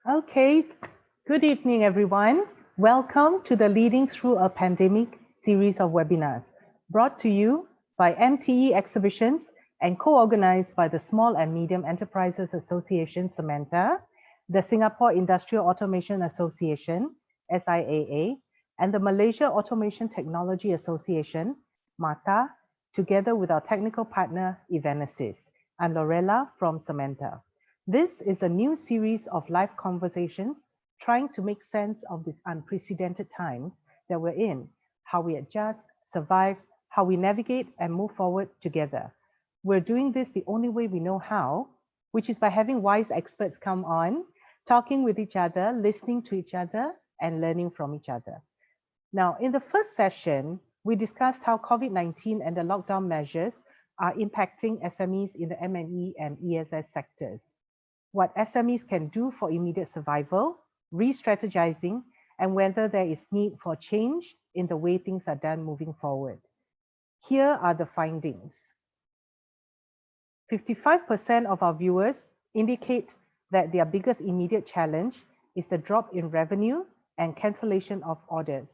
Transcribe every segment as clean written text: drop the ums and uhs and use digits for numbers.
Okay, good evening, everyone. Welcome to the Leading Through a Pandemic series of webinars brought to you by MTE Exhibitions and co-organized by the Small and Medium Enterprises Association, Samantha, the Singapore Industrial Automation Association, SIAA, and the Malaysia Automation Technology Association, MATA, together with our technical partner, Evanesys. I'm Lorella from Samantha. This is a new series of live conversations trying to make sense of these unprecedented times that we're in, how we adjust, survive, how we navigate and move forward together. We're doing this the only way we know how, which is by having wise experts come on, talking with each other, listening to each other, and learning from each other. Now, in the first session, we discussed how COVID-19 and the lockdown measures are impacting SMEs in the M&E and ESS sectors, what SMEs can do for immediate survival, re-strategizing, and whether there is need for change in the way things are done moving forward. Here are the findings. 55% of our viewers indicate that their biggest immediate challenge is the drop in revenue and cancellation of orders.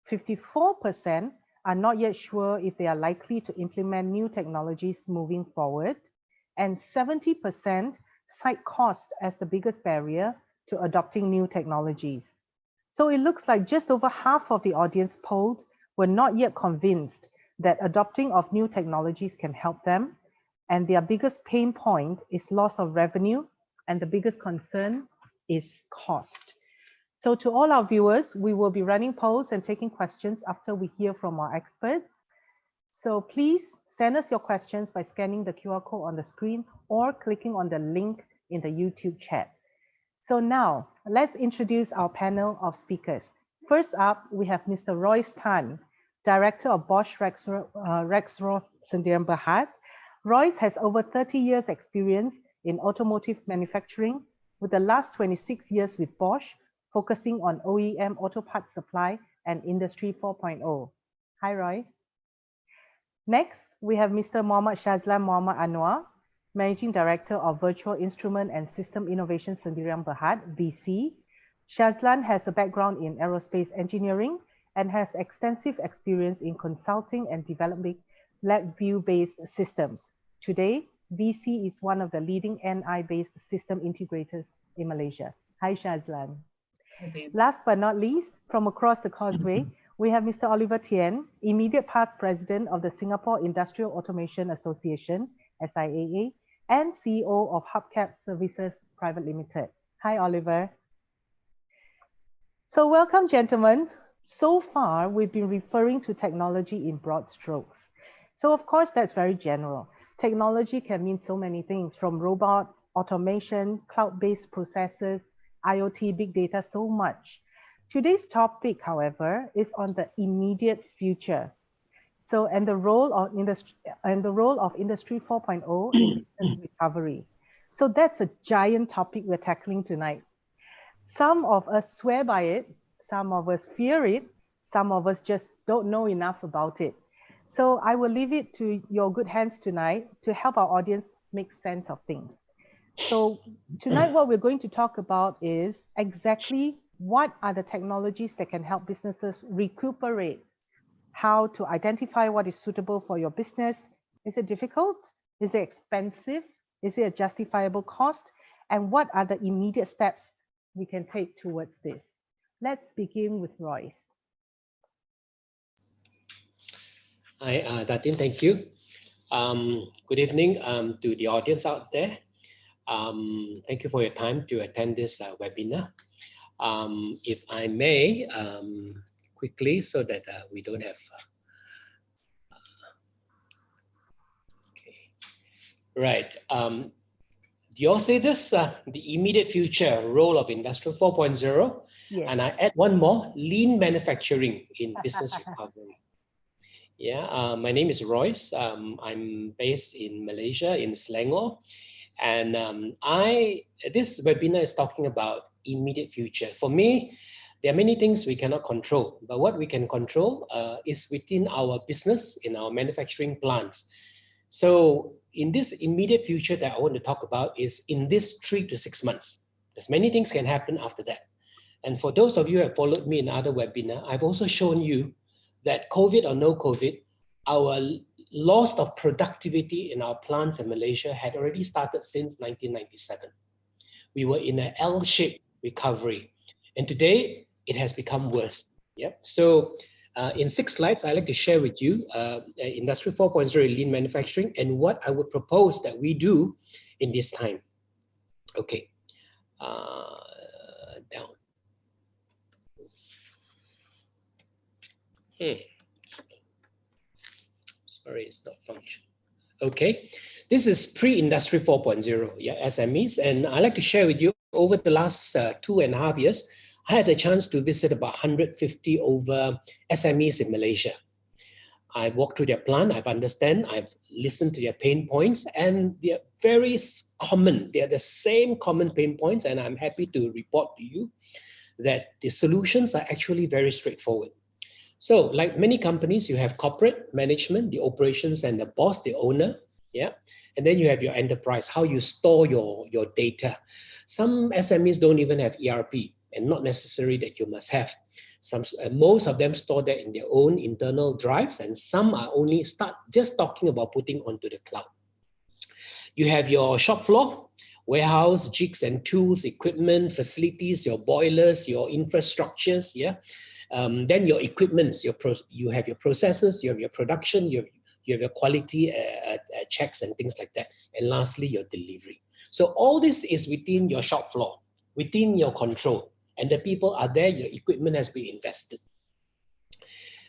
54% are not yet sure if they are likely to implement new technologies moving forward, and 70% cite cost as the biggest barrier to adopting new technologies. So it looks like just over half of the audience polled were not yet convinced that adopting of new technologies can help them, and their biggest pain point is loss of revenue, and the biggest concern is cost. So to all our viewers, we will be running polls and taking questions after we hear from our experts. So please send us your questions by scanning the QR code on the screen or clicking on the link in the YouTube chat. So now let's introduce our panel of speakers. First up, we have Mr. Royce Tan, Director of Bosch Rexroth Sdn Bhd. Royce has over 30 years experience in automotive manufacturing, with the last 26 years with Bosch, focusing on OEM auto parts supply and Industry 4.0. Hi, Roy. Next, we have Mr. Mohammad Shazlan Muhammad Anwar, Managing Director of Virtual Instrument and System Innovation Sdn Bhd, VC. Shazlan has a background in aerospace engineering and has extensive experience in consulting and developing LabVIEW-based systems. Today, VC is one of the leading NI-based system integrators in Malaysia. Hi, Shazlan. Last but not least, from across the causeway, we have Mr. Oliver Tien, Immediate Past President of the Singapore Industrial Automation Association, SIAA, and CEO of Hubcap Services Private Limited. Hi, Oliver. So welcome, gentlemen. So far, we've been referring to technology in broad strokes. So of course, that's very general. Technology can mean so many things, from robots, automation, cloud-based processes, IoT, big data, so much. Today's topic, however, is on the immediate future. So, and the role of Industry 4.0 in business recovery. So that's a giant topic we're tackling tonight. Some of us swear by it, some of us fear it, some of us just don't know enough about it. So I will leave it to your good hands tonight to help our audience make sense of things. So tonight, what we're going to talk about is exactly what are the technologies that can help businesses recuperate, how to identify what is suitable for your business. Is it difficult? Is it expensive? Is it a justifiable cost? And what are the immediate steps we can take towards this? Let's begin with Royce. Hi, Datin, thank you. Good evening to the audience out there. Thank you for your time to attend this webinar. If I may, quickly, so that we don't have... okay. Right. Do you all say this? The immediate future role of Industry 4.0. Yes. And I add one more, lean manufacturing in business recovery. Yeah, my name is Royce. I'm based in Malaysia, in Selangor. And this webinar is talking about immediate future. For me, there are many things we cannot control, but what we can control is within our business, in our manufacturing plants. So in this immediate future that I want to talk about is in this 3 to 6 months. There's many things can happen after that. And for those of you who have followed me in other webinar, I've also shown you that COVID or no COVID, our loss of productivity in our plants in Malaysia had already started since 1997. We were in an L-shaped recovery. And today it has become worse. Yep. So in 6 slides, I'd like to share with you Industry 4.0 lean manufacturing and what I would propose that we do in this time. Okay. Down. Sorry, it's not functioning. Okay, this is pre-industry 4.0, yeah, SMEs, and I'd like to share with you over the last 2.5 years, I had a chance to visit about 150 over SMEs in Malaysia. I've walked through their plant, I've listened to their pain points, and they're very common. They're the same common pain points, and I'm happy to report to you that the solutions are actually very straightforward. So like many companies, you have corporate management, the operations and the boss, the owner, yeah. And then you have your enterprise, how you store your data. Some SMEs don't even have ERP, and not necessary that you must have. Most of them store that in their own internal drives, and some are only just talking about putting onto the cloud. You have your shop floor, warehouse, jigs and tools, equipment, facilities, your boilers, your infrastructures, yeah. Then your equipments, you have your processes, you have your production, you have your quality checks and things like that. And lastly, your delivery. So all this is within your shop floor, within your control. And the people are there, your equipment has been invested.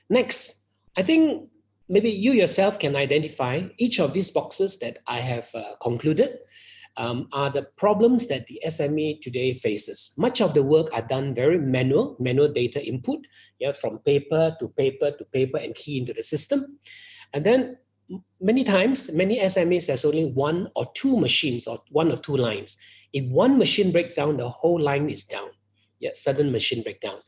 Next, I think maybe you yourself can identify each of these boxes that I have concluded are the problems that the SME today faces. Much of the work are done very manual data input, yeah, from paper to paper to paper and key into the system. And then many times, many SMEs has only 1 or 2 machines or 1 or 2 lines. If one machine breaks down, the whole line is down. Yeah, sudden machine breakdown.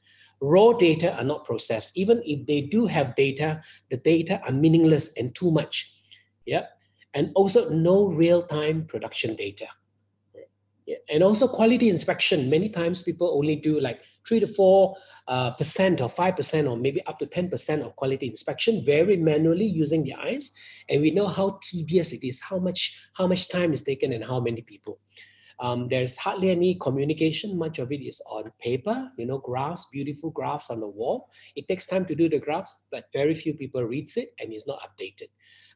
Raw data are not processed. Even if they do have data, the data are meaningless and too much. Yeah. And also no real-time production data. Yeah. And also quality inspection. Many times people only do like 3 to 4% or 5% or maybe up to 10% of quality inspection, very manually using the eyes. And we know how tedious it is, how much time is taken and how many people. There's hardly any communication. Much of it is on paper, graphs, beautiful graphs on the wall. It takes time to do the graphs, but very few people reads it and it's not updated.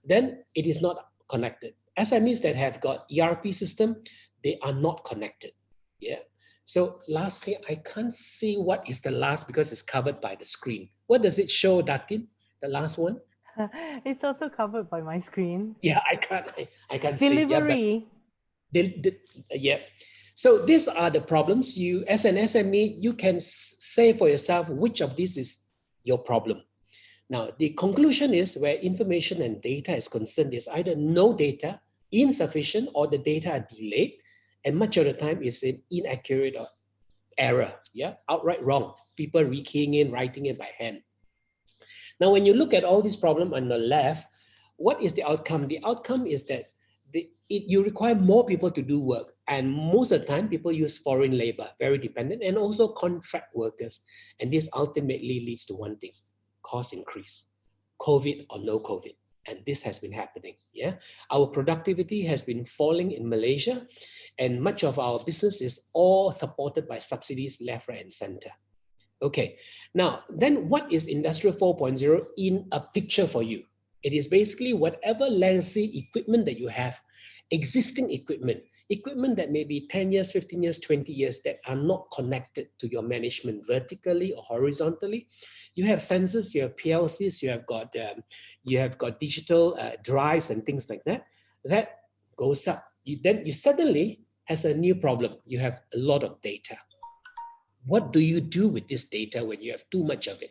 Then it is not connected. SMEs that have got ERP system, they are not connected. Yeah. So lastly, I can't see what is the last because it's covered by the screen. What does it show, Datin? The last one? It's also covered by my screen. Yeah, I can't see. Delivery. Yeah. So these are the problems. You, as an SME, you can say for yourself which of these is your problem. Now, the conclusion is where information and data is concerned, there's either no data, insufficient, or the data are delayed, and much of the time is inaccurate or error, yeah, outright wrong. People rekeying in, writing it by hand. Now, when you look at all these problems on the left, what is the outcome? The outcome is that you require more people to do work, and most of the time people use foreign labor, very dependent, and also contract workers, and this ultimately leads to one thing: cost increase, COVID or no COVID. And this has been happening. Yeah, our productivity has been falling in Malaysia, and much of our business is all supported by subsidies left, right, and center. Okay, now then what is Industrial 4.0 in a picture for you? It is basically whatever legacy equipment that you have, existing equipment that may be 10 years, 15 years, 20 years that are not connected to your management vertically or horizontally. You have sensors, you have PLCs, you have got digital drives and things like that. That goes up. Then you suddenly has a new problem. You have a lot of data. What do you do with this data when you have too much of it?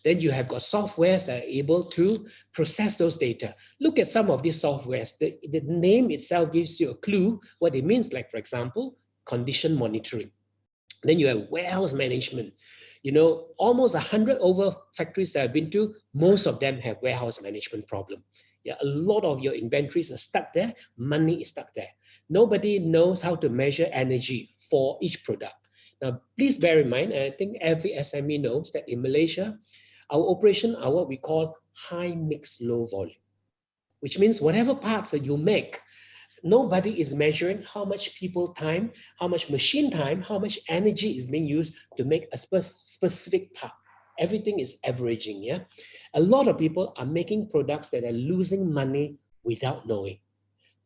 Then you have got softwares that are able to process those data. Look at some of these softwares. The name itself gives you a clue what it means. Like, for example, condition monitoring. Then you have warehouse management. Almost 100 over factories that I've been to, most of them have warehouse management problem. Yeah, a lot of your inventories are stuck there. Money is stuck there. Nobody knows how to measure energy for each product. Now, please bear in mind, and I think every SME knows that in Malaysia, our operation are what we call high mix, low volume, which means whatever parts that you make, nobody is measuring how much people time, how much machine time, how much energy is being used to make a specific part. Everything is averaging, yeah? A lot of people are making products that are losing money without knowing.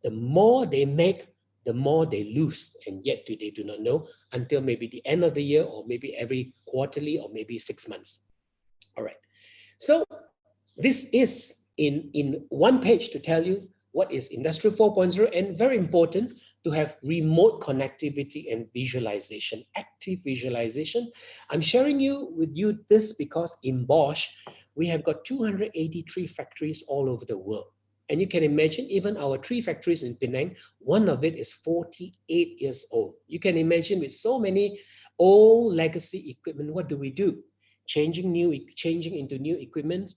The more they make, the more they lose, and yet they do not know until maybe the end of the year, or maybe every quarterly, or maybe 6 months. All right. So this is in one page to tell you what is Industry 4.0, and very important to have remote connectivity and visualization, active visualization. I'm sharing with you this because in Bosch, we have got 283 factories all over the world. And you can imagine even our 3 factories in Penang, one of it is 48 years old. You can imagine with so many old legacy equipment, what do? Changing into new equipment,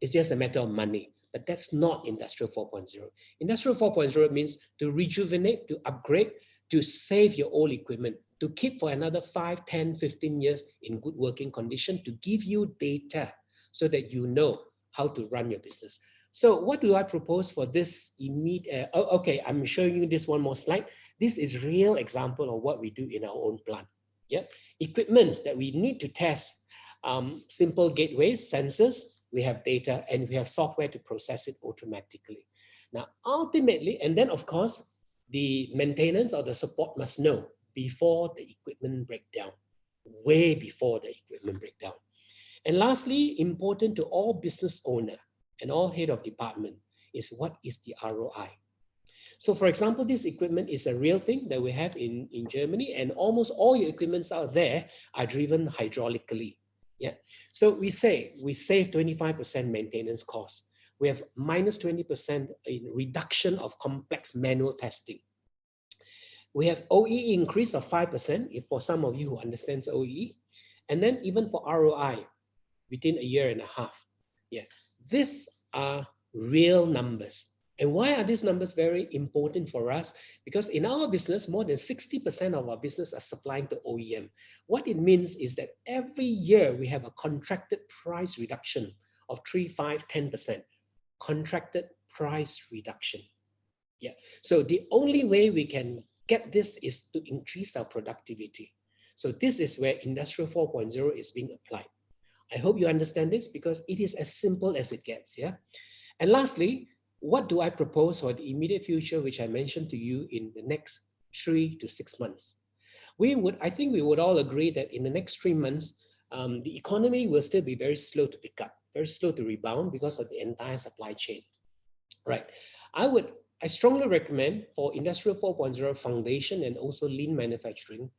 it's just a matter of money. But that's not Industrial 4.0. Industrial 4.0 means to rejuvenate, to upgrade, to save your old equipment, to keep for another 5, 10, 15 years in good working condition, to give you data so that you know how to run your business. So what do I propose for this immediate? Okay, I'm showing you this one more slide. This is real example of what we do in our own plant. Yeah, equipments that we need to test, simple gateways, sensors. We have data, and we have software to process it automatically. Now, ultimately, and then of course, the maintenance or the support must know before the equipment breakdown, way before the equipment breakdown. And lastly, important to all business owner and all head of department is what is the ROI. So for example, this equipment is a real thing that we have in Germany, and almost all your equipments out there are driven hydraulically. Yeah. So we say we save 25% maintenance costs. We have minus 20% in reduction of complex manual testing. We have OEE increase of 5%, if for some of you who understands OEE, and then even for ROI within a year and a half. Yeah. These are real numbers. And why are these numbers very important for us? Because in our business, more than 60% of our business are supplying to OEM. What it means is that every year we have a contracted price reduction of 3, 5, 10%. Contracted price reduction. Yeah. So the only way we can get this is to increase our productivity. So this is where Industrial 4.0 is being applied. I hope you understand this because it is as simple as it gets. Yeah. And lastly, what do I propose for the immediate future, which I mentioned to you in the next 3 to 6 months? I think we would all agree that in the next 3 months, the economy will still be very slow to pick up, very slow to rebound because of the entire supply chain. Right. I strongly recommend for Industrial 4.0 foundation and also lean manufacturing,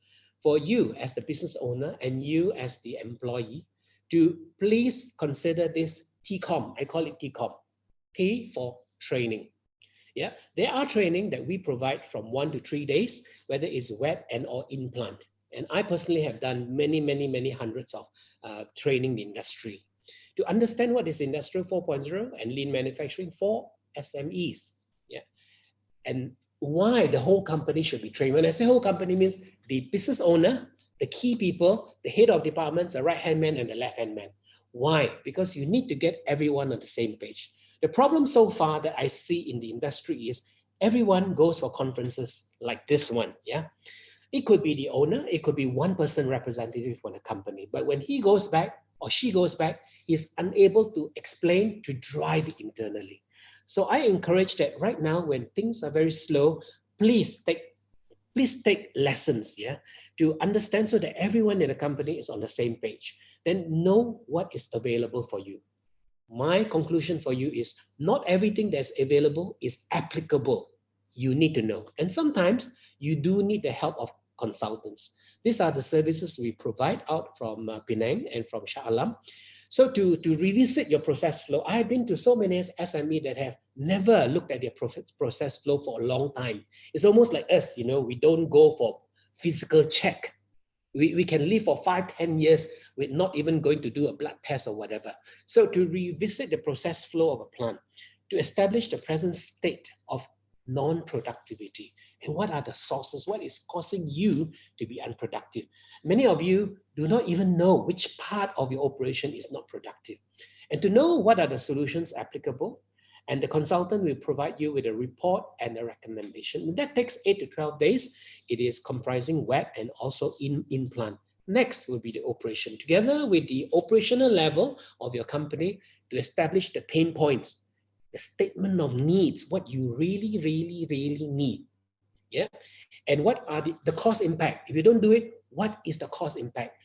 for you as the business owner and you as the employee, to please consider this TCOM. I call it TCOM. T for training. Yeah, there are training that we provide from 1 to 3 days, whether it's web and or in plant. And I personally have done many hundreds of training in the industry to understand what is Industrial 4.0 and lean manufacturing for SMEs. Yeah, and why the whole company should be trained. When I say whole company, means the business owner, the key people, the head of departments, the right-hand man and the left-hand man. Why? Because you need to get everyone on the same page. The problem so far that I see in the industry is everyone goes for conferences like this one. Yeah, it could be the owner, it could be one person representative for the company, but when he goes back or she goes back, he's unable to explain, to drive it internally. So I encourage that right now, when things are very slow, please take lessons, yeah, to understand so that everyone in the company is on the same page. Then know what is available for you. My conclusion for you is not everything that's available is applicable. You need to know. And sometimes you do need the help of consultants. These are the services we provide out from Penang and from Shah Alam. So to revisit your process flow, I've been to so many SME that have never looked at their process flow for a long time. It's almost like us, we don't go for physical check. We can live for 5, 10 years with not even going to do a blood test or whatever. So to revisit the process flow of a plant, to establish the present state of non-productivity, And what are the sources? What is causing you to be unproductive? Many of you do not even know which part of your operation is not productive. And to know what are the solutions applicable, and the consultant will provide you with a report and a recommendation. That takes 8 to 12 days. It is comprising web and also in-plant. Next will be the operation, together with the operational level of your company, to establish the pain points, the statement of needs, what you really, really, really need. Yeah. And what are the cost impact? If you don't do it, what is the cost impact?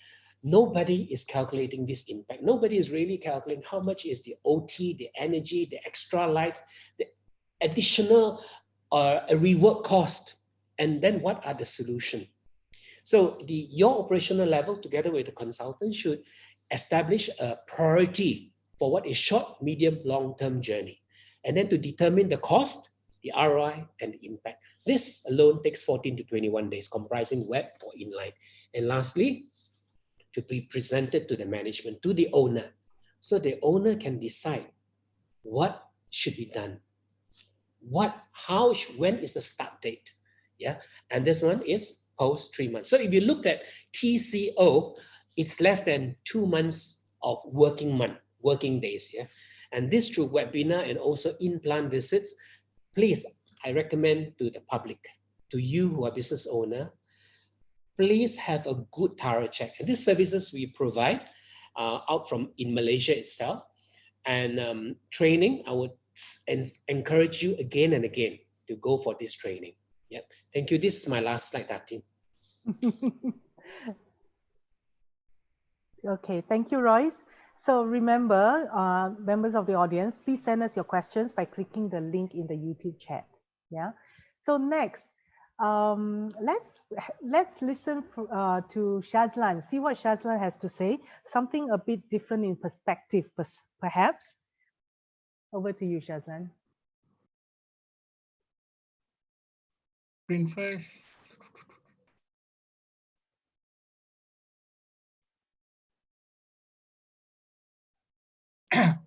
Nobody is calculating this impact. Nobody is really calculating how much is the OT, the energy, the extra lights, the additional rework cost, and then what are the solution? So your operational level, together with the consultant, should establish a priority for what is short, medium, long-term journey, and then to determine the cost, the ROI, and the impact. This alone takes 14 to 21 days, comprising web or inline. And lastly, to be presented to the management, to the owner, so the owner can decide what should be done, when is the start date. Yeah, and this one is post 3 months. So if you look at TCO, it's less than 2 months of working days. Yeah, and this through webinar and also in-plant visits. Please, I recommend to the public, to you who are business owner, please have a good thorough check. And these services we provide out from in Malaysia itself. And training, I would encourage you again and again to go for this training. Yep. Thank you. This is my last slide, Datin. Okay, thank you, Royce. So remember, members of the audience, please send us your questions by clicking the link in the YouTube chat. Yeah. So next, let's listen to Shazlan. See what Shazlan has to say. Something a bit different in perspective, perhaps. Over to you, Shazlan. Screen first.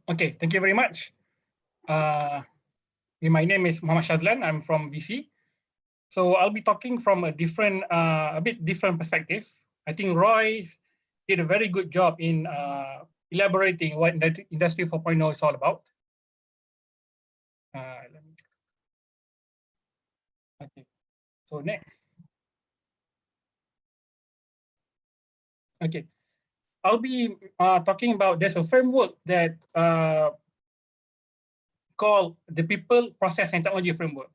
Okay, thank you very much. My name is Muhammad Shazlan. I'm from BC. So I'll be talking from a bit different perspective. I think Roy did a very good job in elaborating what Industry 4.0 is all about. Okay, so next. Okay, I'll be talking about, there's a framework that called the People, Process and Technology Framework.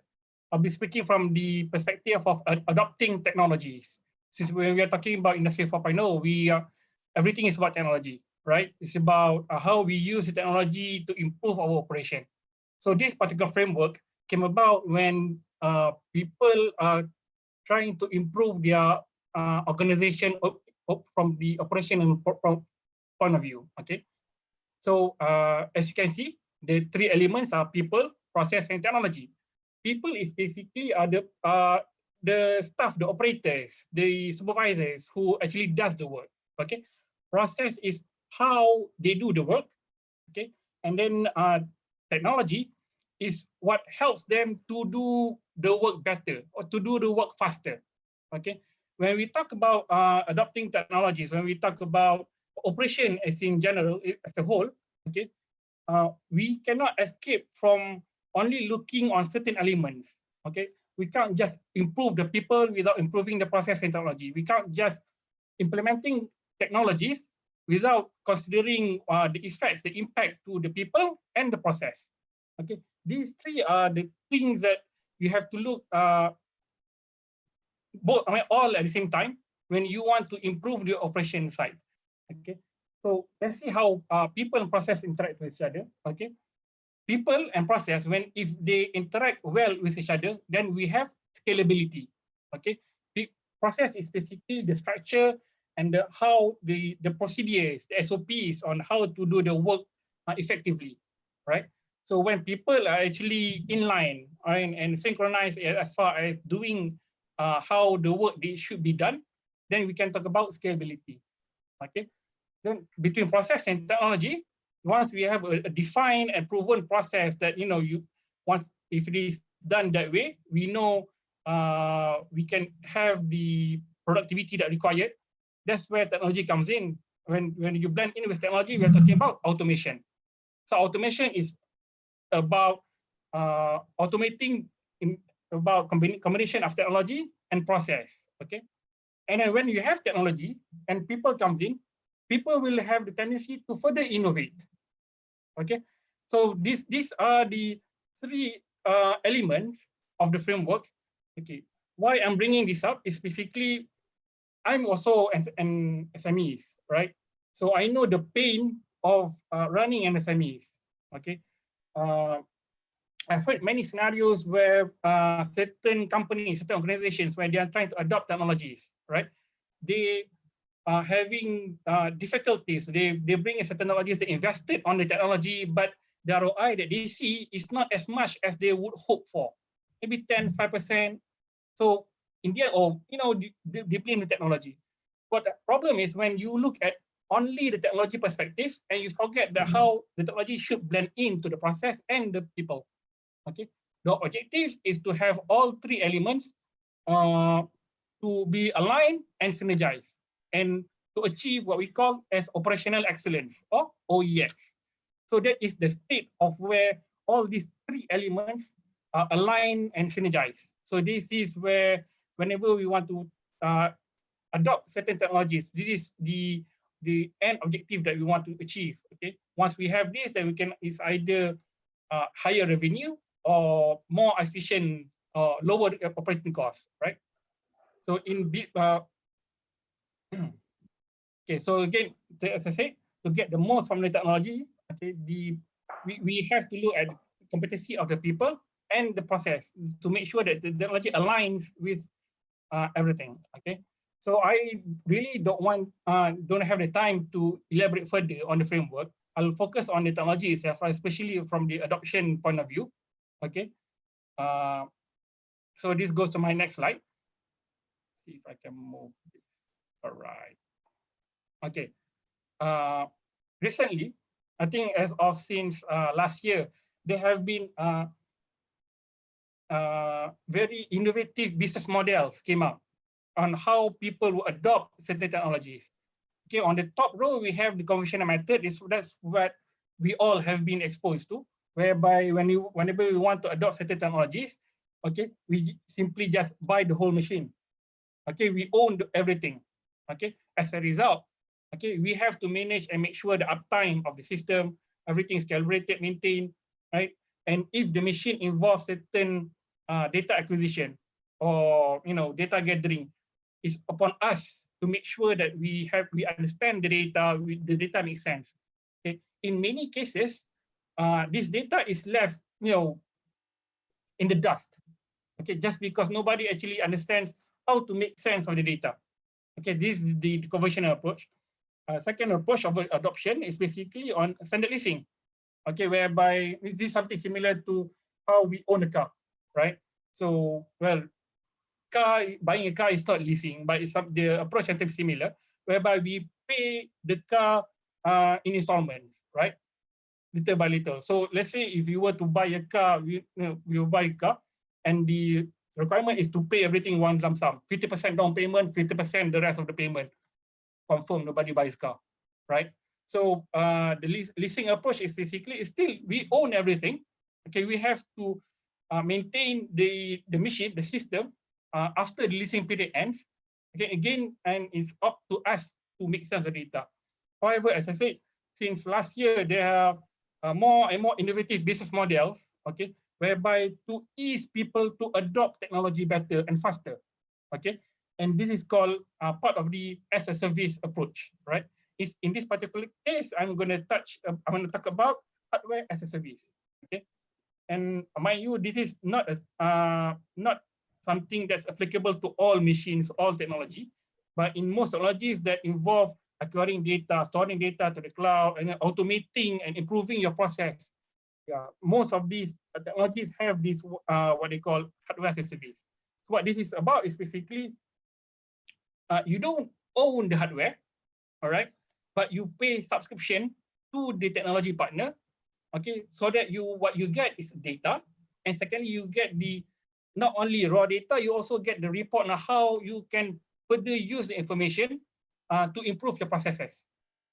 I'll be speaking from the perspective of adopting technologies. Since when we are talking about Industry 4.0, everything is about technology, right? It's about how we use the technology to improve our operation. So this particular framework came about when people are trying to improve their organization from the operation and point of view. Okay, so as you can see, the three elements are people, process, and technology. People is basically the staff, the operators, the supervisors who actually does the work. Okay, process is how they do the work. Okay, and then technology is what helps them to do the work better or to do the work faster. Okay, when we talk about adopting technologies, when we talk about operation as in general, as a whole, okay, we cannot escape from only looking on certain elements. Okay, we can't just improve the people without improving the process and technology. We can't just implementing technologies without considering the effects, the impact to the people and the process. Okay, these three are the things that you have to look all at the same time when you want to improve the operation side. Okay, so let's see how people and process interact with each other. Okay, people and process, if they interact well with each other, then we have scalability. Okay, the process is basically the structure and how the procedures, the SOPs on how to do the work effectively, right? So when people are actually in line and synchronized as far as doing how the work should be done, then we can talk about scalability. Okay, then between process and technology, once we have a defined and proven process that, once if it is done that way, we know we can have the productivity that required. That's where technology comes in. When you blend in with technology, we are talking about automation. So automation is about automating about combination of technology and process. Okay, and then when you have technology and people comes in, people will have the tendency to further innovate. Okay, so these are the three elements of the framework. Okay, why I'm bringing this up is basically I'm also an SMEs, right? So I know the pain of running an SMEs. Okay, I've heard many scenarios where certain companies, certain organizations, where they are trying to adopt technologies, right? They are having difficulties. They bring in certain technologies, they invested on the technology, but the ROI that they see is not as much as they would hope for. Maybe 10, 5%. So in the end, or deeply in the technology. But the problem is when you look at only the technology perspective and you forget that how the technology should blend into the process and the people. Okay, the objective is to have all three elements to be aligned and synergized, and to achieve what we call as operational excellence or OEX. So that is the state of where all these three elements are aligned and synergized. So this is where whenever we want to adopt certain technologies, this is the end objective that we want to achieve. Okay, once we have this, then we can is either higher revenue or more efficient or lower operating costs, right? So in okay, so again, as I said, to get the most from the technology, okay, we have to look at the competency of the people and the process to make sure that the technology aligns with everything. Okay, so I really don't have the time to elaborate further on the framework. I'll focus on the technology itself, especially from the adoption point of view. Okay, so this goes to my next slide. See if I can move this. All right. Okay. Recently, I think as of since last year, there have been very innovative business models came out on how people will adopt certain technologies. Okay, on the top row, we have the conventional method. That's what we all have been exposed to, whereby whenever we want to adopt certain technologies, okay, we simply just buy the whole machine. Okay, we own everything. Okay, as a result, okay, we have to manage and make sure the uptime of the system, everything is calibrated, maintained, right? And if the machine involves certain data acquisition or data gathering, it's upon us to make sure that we understand the data makes sense. Okay, in many cases, this data is left in the dust. Okay, just because nobody actually understands how to make sense of the data. Okay, this is the conventional approach. Second approach of adoption is basically on standard leasing. Okay, whereby this is something similar to how we own a car, right? So, well, buying a car is not leasing, but the approach is similar, whereby we pay the car in installments, right? Little by little. So let's say if you were to buy a car, we will buy a car, and the requirement is to pay everything one lump sum, 50% down payment, 50% the rest of the payment. Confirm nobody buys car, right? So the leasing approach is basically still we own everything. Okay, we have to maintain the machine, the system after the leasing period ends. Okay, again, and it's up to us to make sense of the data. However, as I said, since last year there are more and more innovative business models. Okay, whereby to ease people to adopt technology better and faster. Okay, and this is called part of the as a service approach, right? It's in this particular case, I'm going to talk about hardware as a service. Okay, and mind you, this is not something that's applicable to all machines, all technology, but in most technologies that involve acquiring data, storing data to the cloud, and automating and improving your process. Yeah, most of these technologies have this what they call hardware as a service. So what this is about is basically you don't own the hardware, all right, but you pay subscription to the technology partner, okay, so that what you get is data, and secondly, you get the not only raw data, you also get the report on how you can further use the information to improve your processes.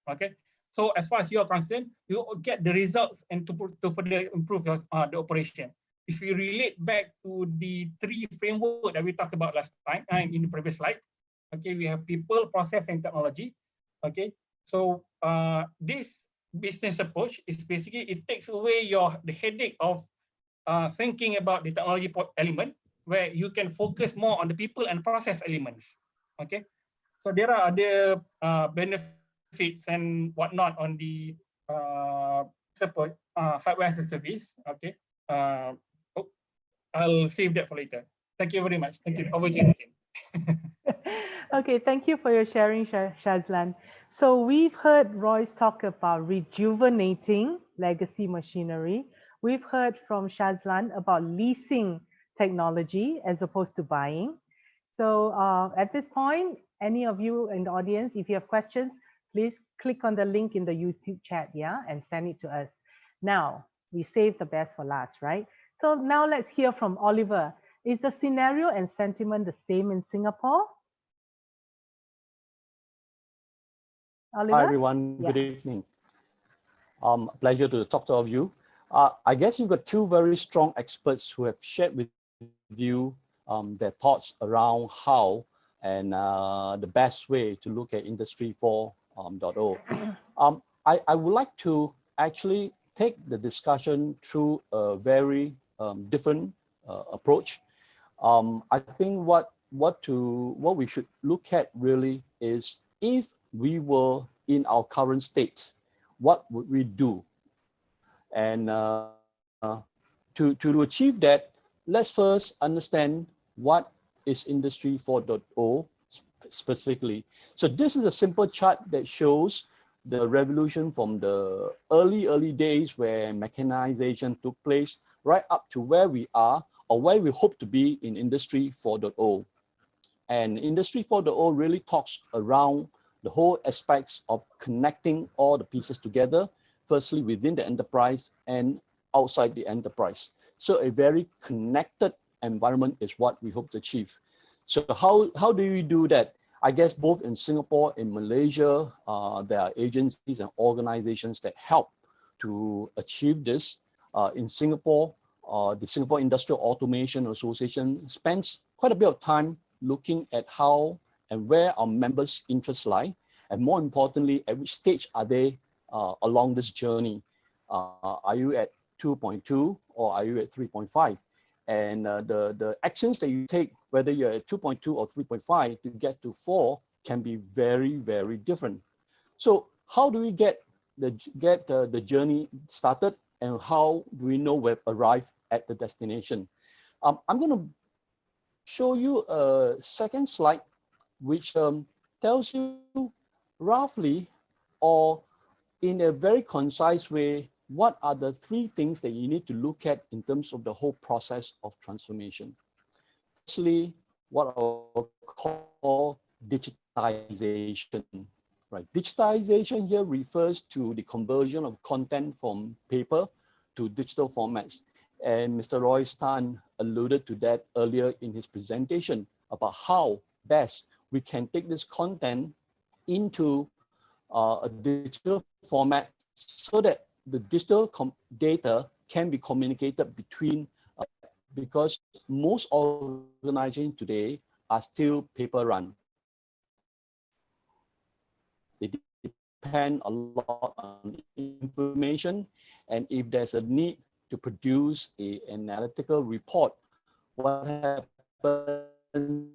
Okay, so as far as you are concerned, you get the results and to further improve your, the operation. If you relate back to the 3 framework that we talked about last time in the previous slide, okay, we have people, process, and technology. Okay, so this business approach is basically, it takes away the headache of thinking about the technology element, where you can focus more on the people and process elements. Okay, so there are other benefits and whatnot on the support hardware as a service. Okay, I'll save that for later. Thank you very much. Thank you. Over to you, Tim. Okay, thank you for your sharing, Shazlan. So we've heard Royce talk about rejuvenating legacy machinery. We've heard from Shazlan about leasing technology as opposed to buying. So at this point, any of you in the audience, if you have questions, please click on the link in the YouTube chat, yeah, and send it to us. Now, we save the best for last, right? So now let's hear from Oliver. Is the scenario and sentiment the same in Singapore? Oliver? Hi, everyone. Good evening. Pleasure to talk to all of you. I guess you've got 2 very strong experts who have shared with you their thoughts around how and the best way to look at Industry 4.0. I would like to actually take the discussion through a very different approach. I think what we should look at really is, if we were in our current state, what would we do? And to achieve that, let's first understand what is Industry 4.0 specifically. So this is a simple chart that shows the revolution from the early days where mechanization took place, right up to where we are, or where we hope to be in Industry 4.0. And Industry 4.0 really talks around the whole aspects of connecting all the pieces together, firstly within the enterprise and outside the enterprise. So a very connected environment is what we hope to achieve. So how do we do that? I guess both in Singapore and Malaysia, there are agencies and organizations that help to achieve this. In Singapore, the Singapore Industrial Automation Association spends quite a bit of time looking at how and where our members' interests lie, and more importantly, at which stage are they along this journey? Are you at 2.2 or are you at 3.5? And the actions that you take, whether you're at 2.2 or 3.5 to get to 4, can be very, very different. So how do we get the journey started, and how do we know we've arrived at the destination? I'm going to show you a second slide, which tells you roughly, or in a very concise way, what are the 3 things that you need to look at in terms of the whole process of transformation. Firstly, what I call digitization, right? Digitization here refers to the conversion of content from paper to digital formats. And Mr. Royce Tan alluded to that earlier in his presentation about how best we can take this content into a digital format so that the digital data can be communicated between, because most organizations today are still paper run. They depend a lot on information, and if there's a need to produce an analytical report, what happens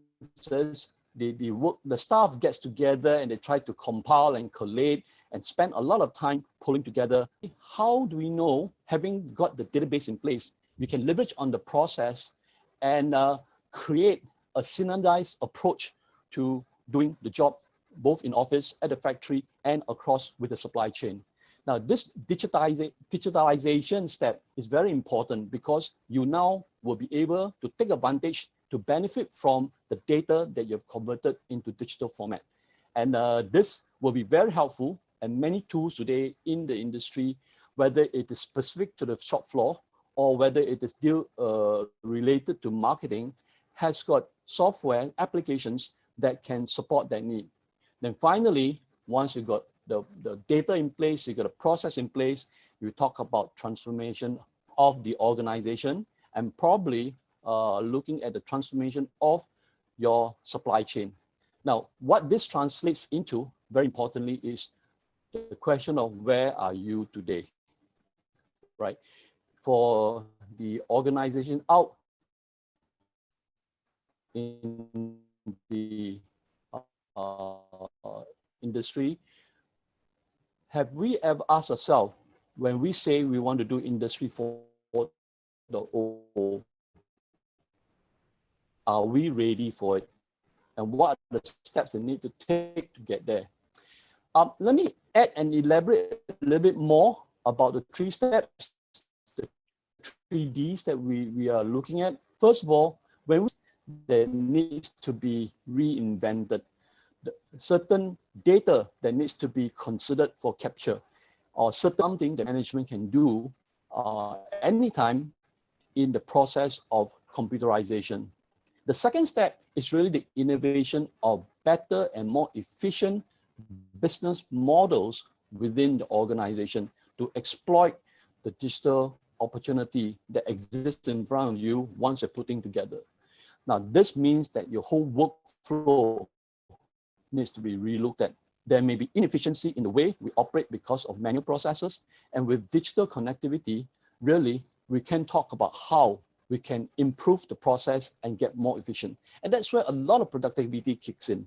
is the staff gets together and they try to compile and collate and spend a lot of time pulling together. How do we know, having got the database in place, we can leverage on the process and create a standardized approach to doing the job, both in office, at the factory, and across with the supply chain? Now, this digitalization step is very important, because you now will be able to take advantage to benefit from the data that you've converted into digital format. And this will be very helpful, and many tools today in the industry, whether it is specific to the shop floor or whether it is related to marketing, has got software applications that can support that need. Then finally, once you got the data in place, you got a process in place, you talk about transformation of the organization, and probably looking at the transformation of your supply chain. Now, what this translates into, very importantly, is the question of where are you today, right? For the organization out in the industry, have we ever asked ourselves, when we say we want to do Industry 4.0, are we ready for it? And what are the steps they need to take to get there? Let me add and elaborate a little bit more about the 3 steps, the 3 Ds that we are looking at. First of all, when there needs to be reinvented, certain data that needs to be considered for capture, or certain something that management can do anytime in the process of computerization. The second step is really the innovation of better and more efficient business models within the organization to exploit the digital opportunity that exists in front of you once you're putting together. Now, this means that your whole workflow needs to be relooked at. There may be inefficiency in the way we operate because of manual processes, and with digital connectivity, really, we can talk about how we can improve the process and get more efficient. And that's where a lot of productivity kicks in.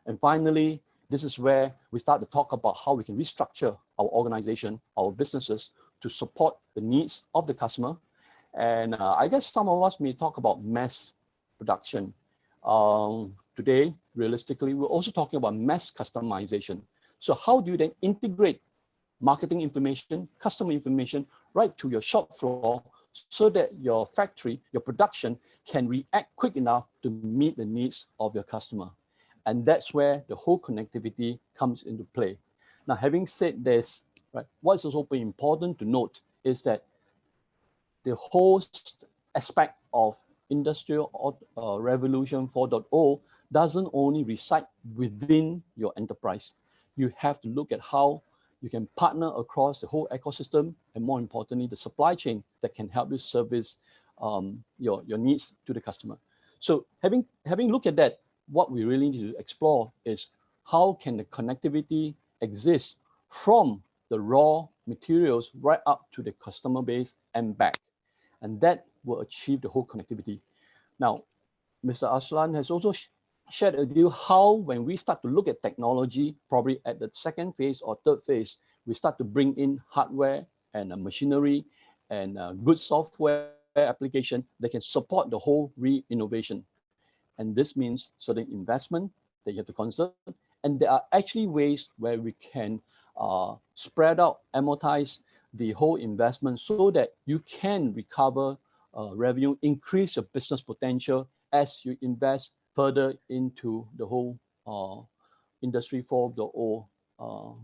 And finally, this is where we start to talk about how we can restructure our organization, our businesses, to support the needs of the customer. And I guess some of us may talk about mass production. Today, realistically, we're also talking about mass customization. So how do you then integrate marketing information, customer information, right to your shop floor, so that your factory, your production can react quick enough to meet the needs of your customer? And that's where the whole connectivity comes into play. Now, having said this, right, what's also important to note is that the whole aspect of Industrial Revolution 4.0 doesn't only reside within your enterprise. You have to look at how you can partner across the whole ecosystem, and more importantly, the supply chain that can help you service your needs to the customer. So having looked at that, what we really need to explore is how can the connectivity exist from the raw materials right up to the customer base and back. And that will achieve the whole connectivity. Now, Mr. Aslan has also shared with you how, when we start to look at technology, probably at the second phase or third phase, we start to bring in hardware and machinery and good software application that can support the whole re-innovation. And this means certain investment that you have to consider. And there are actually ways where we can spread out, amortize the whole investment so that you can recover revenue, increase your business potential as you invest further into the whole Industry 4.0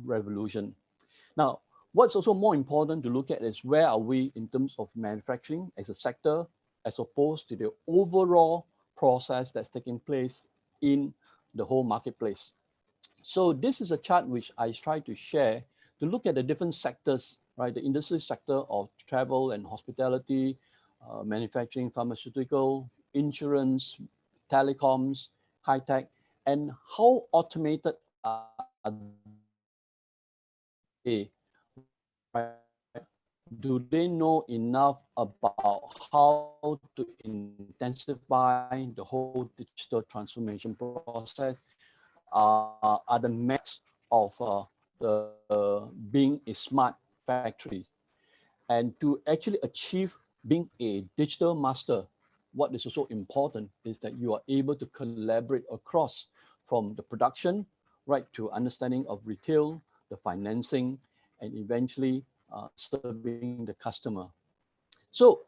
revolution. Now, what's also more important to look at is where are we in terms of manufacturing as a sector, as opposed to the overall process that's taking place in the whole marketplace. So this is a chart which I try to share to look at the different sectors, right? The industry sector of travel and hospitality, manufacturing, pharmaceutical, insurance, telecoms, high tech, and how automated are they? Right? Do they know enough about how to intensify the whole digital transformation process? Are the max of being a smart factory? And to actually achieve being a digital master, what is also important is that you are able to collaborate across, from the production right to understanding of retail, the financing, and eventually serving the customer. So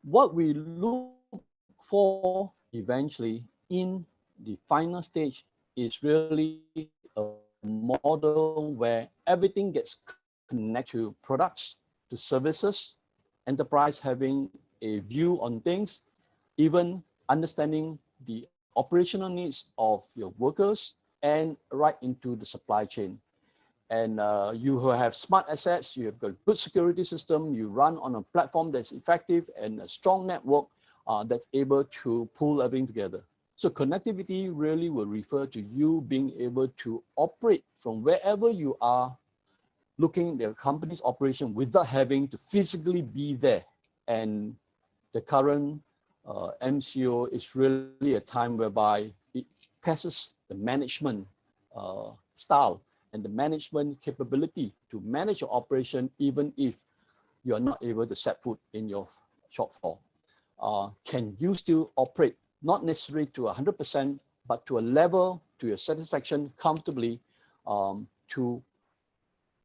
what we look for eventually in the final stage is really a model where everything gets connected to products, to services, enterprise having a view on things, even understanding the operational needs of your workers and right into the supply chain. And you have smart assets, you have got a good security system, you run on a platform that's effective and a strong network that's able to pull everything together. So connectivity really will refer to you being able to operate from wherever you are, looking at the company's operation without having to physically be there. And the current MCO is really a time whereby it tests the management style and the management capability to manage your operation, even if you are not able to set foot in your shop floor. Can you still operate, not necessarily to 100%, but to a level, to your satisfaction, comfortably, to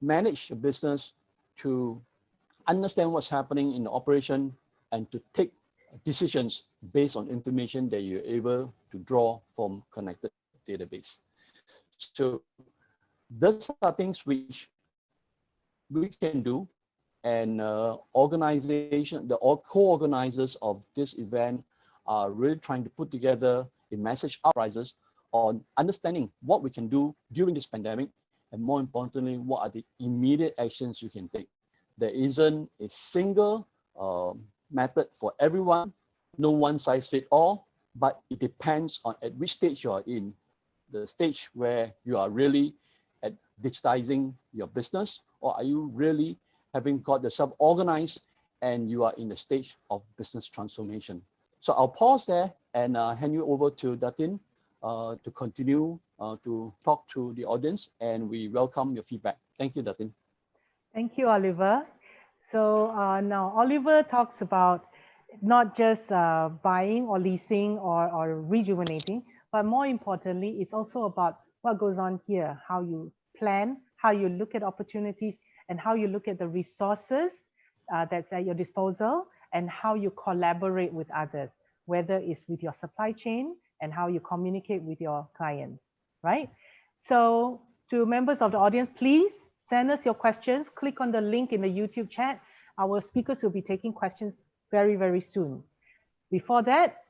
manage your business, to understand what's happening in the operation, and to take decisions based on information that you're able to draw from connected database. So those are things which we can do, and organization, the co-organizers of this event are really trying to put together a message outrises on understanding what we can do during this pandemic, and more importantly, what are the immediate actions you can take. There isn't a single method for everyone, no one size fits all, but it depends on at which stage you are in. The stage where you are really at digitizing your business, or are you really having got yourself organized and you are in the stage of business transformation. So I'll pause there and hand you over to Datin to continue to talk to the audience, and we welcome your feedback. Thank you, Datin. Thank you, Oliver. So now Oliver talks about not just buying or leasing or rejuvenating, but more importantly, it's also about what goes on here, how you plan, how you look at opportunities, and how you look at the resources that's at your disposal, and how you collaborate with others, whether it's with your supply chain and how you communicate with your clients, right? So to members of the audience, please send us your questions. Click on the link in the YouTube chat. Our speakers will be taking questions very, very soon. Before that,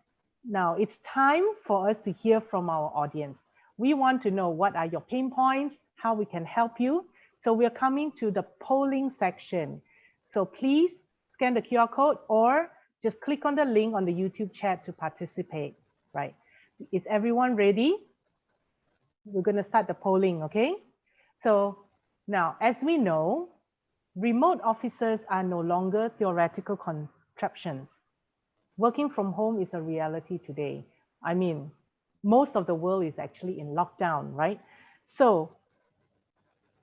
now it's time for us to hear from our audience. We want to know what are your pain points, how we can help you. So we're coming to the polling section. So please scan the QR code or just click on the link on the YouTube chat to participate, right? Is everyone ready? We're going to start the polling, okay? So now, as we know, remote offices are no longer theoretical contraptions. Working from home is a reality today. I mean, most of the world is actually in lockdown, right? So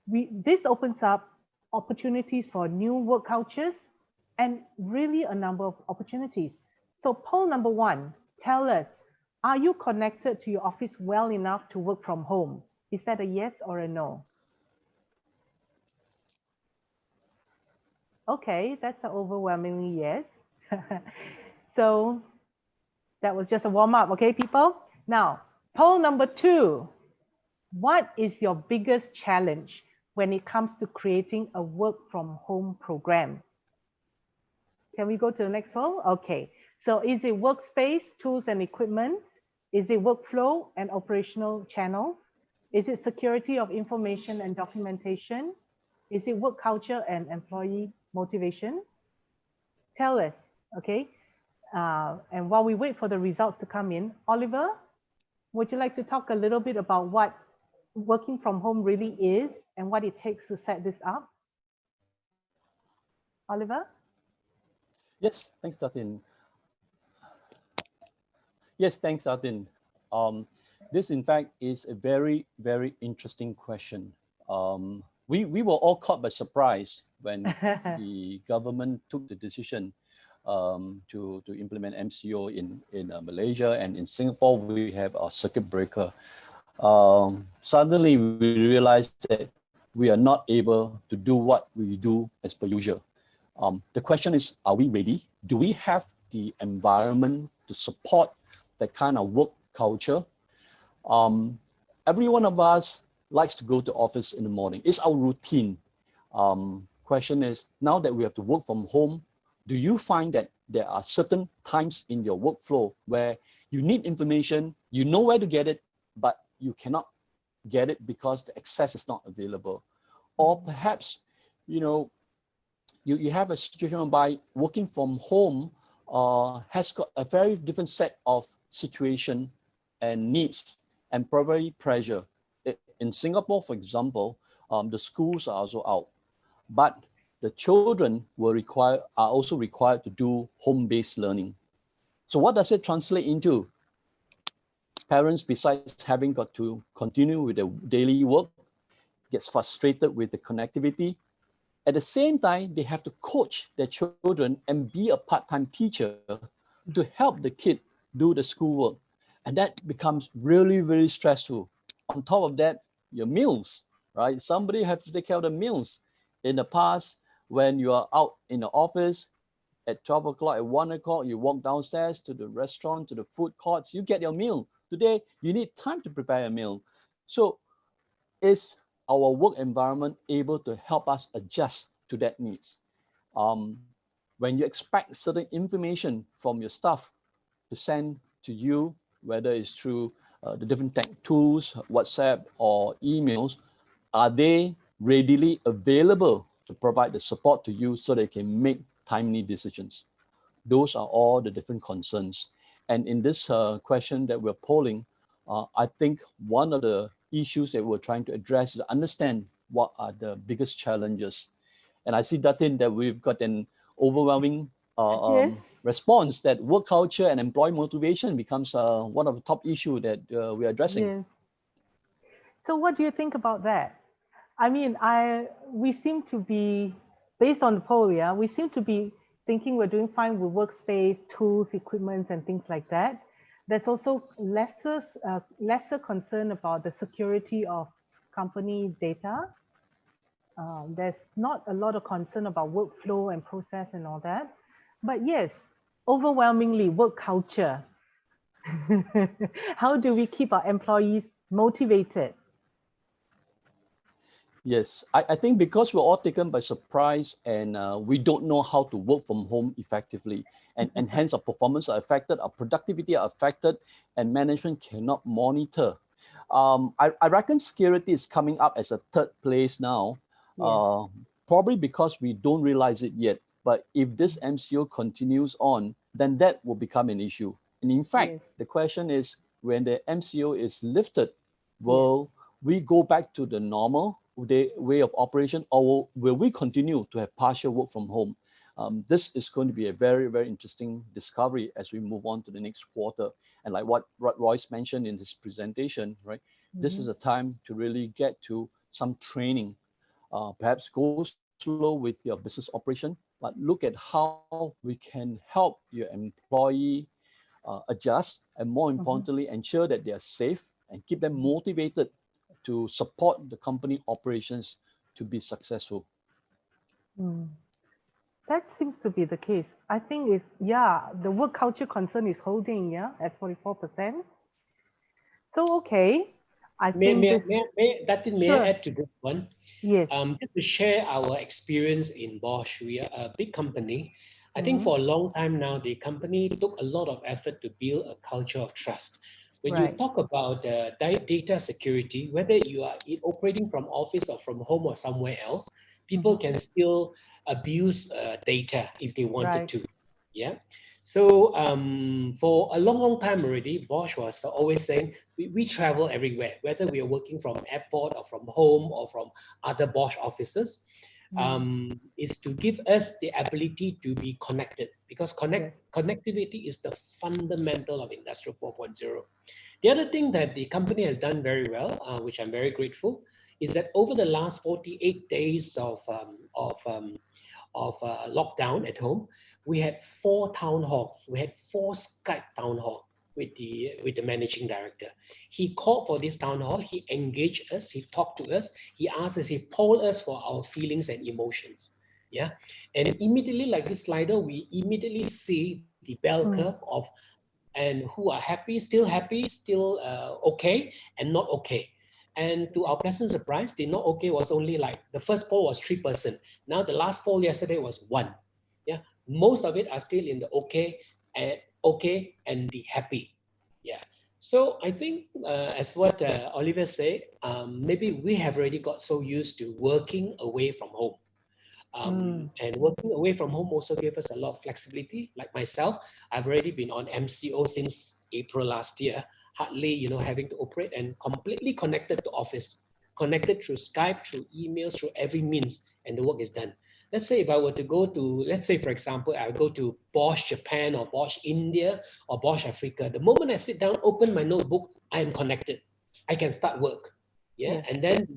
this opens up opportunities for new work cultures and really a number of opportunities. So poll number 1, tell us, are you connected to your office well enough to work from home? Is that a yes or a no? Okay, that's an overwhelmingly yes. So that was just a warm up, okay, people? Now, poll number 2, what is your biggest challenge when it comes to creating a work from home program? Can we go to the next poll? Okay, so is it workspace, tools and equipment? Is it workflow and operational channels? Is it security of information and documentation? Is it work culture and employee motivation? Tell us, okay? And while we wait for the results to come in, Oliver, would you like to talk a little bit about what working from home really is and what it takes to set this up? Oliver? Yes, thanks, Datin. Yes, thanks, Datin. This, in fact, is a very, very interesting question. We were all caught by surprise when the government took the decision to implement MCO in Malaysia, and in Singapore, we have our circuit breaker. Suddenly, we realized that we are not able to do what we do as per usual. The question is, are we ready? Do we have the environment to support that kind of work culture? Every one of us likes to go to office in the morning. It's our routine. Question is, now that we have to work from home, do you find that there are certain times in your workflow where you need information, you know where to get it, but you cannot get it because the access is not available? Or perhaps, you have a situation whereby working from home has got a very different set of situation and needs and probably pressure. In Singapore, for example, the schools are also out, but the children are also required to do home-based learning. So what does it translate into? Parents, besides having got to continue with their daily work, gets frustrated with the connectivity. At the same time, they have to coach their children and be a part-time teacher to help the kid do the schoolwork. And that becomes really, really stressful. On top of that, your meals, right? Somebody has to take care of the meals. In the past, when you are out in the office at 12 o'clock, at 1 o'clock, you walk downstairs to the restaurant, to the food courts, you get your meal. Today, you need time to prepare a meal. So is our work environment able to help us adjust to that needs? When you expect certain information from your staff to send to you, whether it's through the different tech tools, WhatsApp or emails, are they readily available to provide the support to you so they can make timely decisions? Those are all the different concerns. And in this question that we're polling, I think one of the issues that we're trying to address is to understand what are the biggest challenges. And I see, Datin, that we've got an overwhelming Yes. response that work culture and employee motivation becomes one of the top issues that we're addressing. Yes. So what do you think about that? I mean, we seem to be, based on the poll, yeah, we seem to be thinking we're doing fine with workspace, tools, equipment, and things like that. There's also lesser concern about the security of company data. There's not a lot of concern about workflow and process and all that. But yes, overwhelmingly work culture. How do we keep our employees motivated? Yes, I think because we're all taken by surprise and we don't know how to work from home effectively, and hence our performance are affected, our productivity are affected, and management cannot monitor. I reckon security is coming up as a third place now, probably because we don't realize it yet. But if this MCO continues on, then that will become an issue. And in fact, the question is, when the MCO is lifted, will we go back to the normal way of operation, or will we continue to have partial work from home? This is going to be a very, very interesting discovery as we move on to the next quarter. And like what Royce mentioned in his presentation, right? This is a time to really get to some training. Perhaps go slow with your business operation, but look at how we can help your employee adjust, and more importantly, ensure that they are safe and keep them motivated to support the company operations to be successful. That seems to be the case. I think the work culture concern is holding, at 44%. So, okay. May I add to this one? Yes. Just to share our experience in Bosch, we are a big company. I think for a long time now, the company took a lot of effort to build a culture of trust. When you talk about data security, whether you are operating from office or from home or somewhere else, people can still abuse data if they wanted to. Yeah. So for a long time already, Bosch was always saying we travel everywhere, whether we are working from airport or from home or from other Bosch offices, is to give us the ability to be connected, because connectivity is the fundamental of Industrial 4.0. The other thing that the company has done very well, which I'm very grateful, is that over the last 48 days of lockdown at home, we had 4 town halls. We had 4 Skype town halls with the managing director. He called for this town hall. He engaged us. He talked to us. He asked us. He polled us for our feelings and emotions. Yeah, and immediately, like this slider, we immediately see the bell curve of and who are happy, still okay, and not okay. And to our pleasant surprise, the not okay was only like the first poll was 3%. Now the last poll yesterday was 1. Yeah, most of it are still in the okay and the happy. Yeah. So I think, as what Oliver said, maybe we have already got so used to working away from home. And working away from home also gave us a lot of flexibility. Like myself, I've already been on MCO since April last year, hardly, having to operate and completely connected to office, connected through Skype, through emails, through every means, and the work is done. Let's say if I were to go to, let's say, for example, I go to Bosch Japan or Bosch India or Bosch Africa. The moment I sit down, open my notebook, I am connected. I can start work. Yeah. And then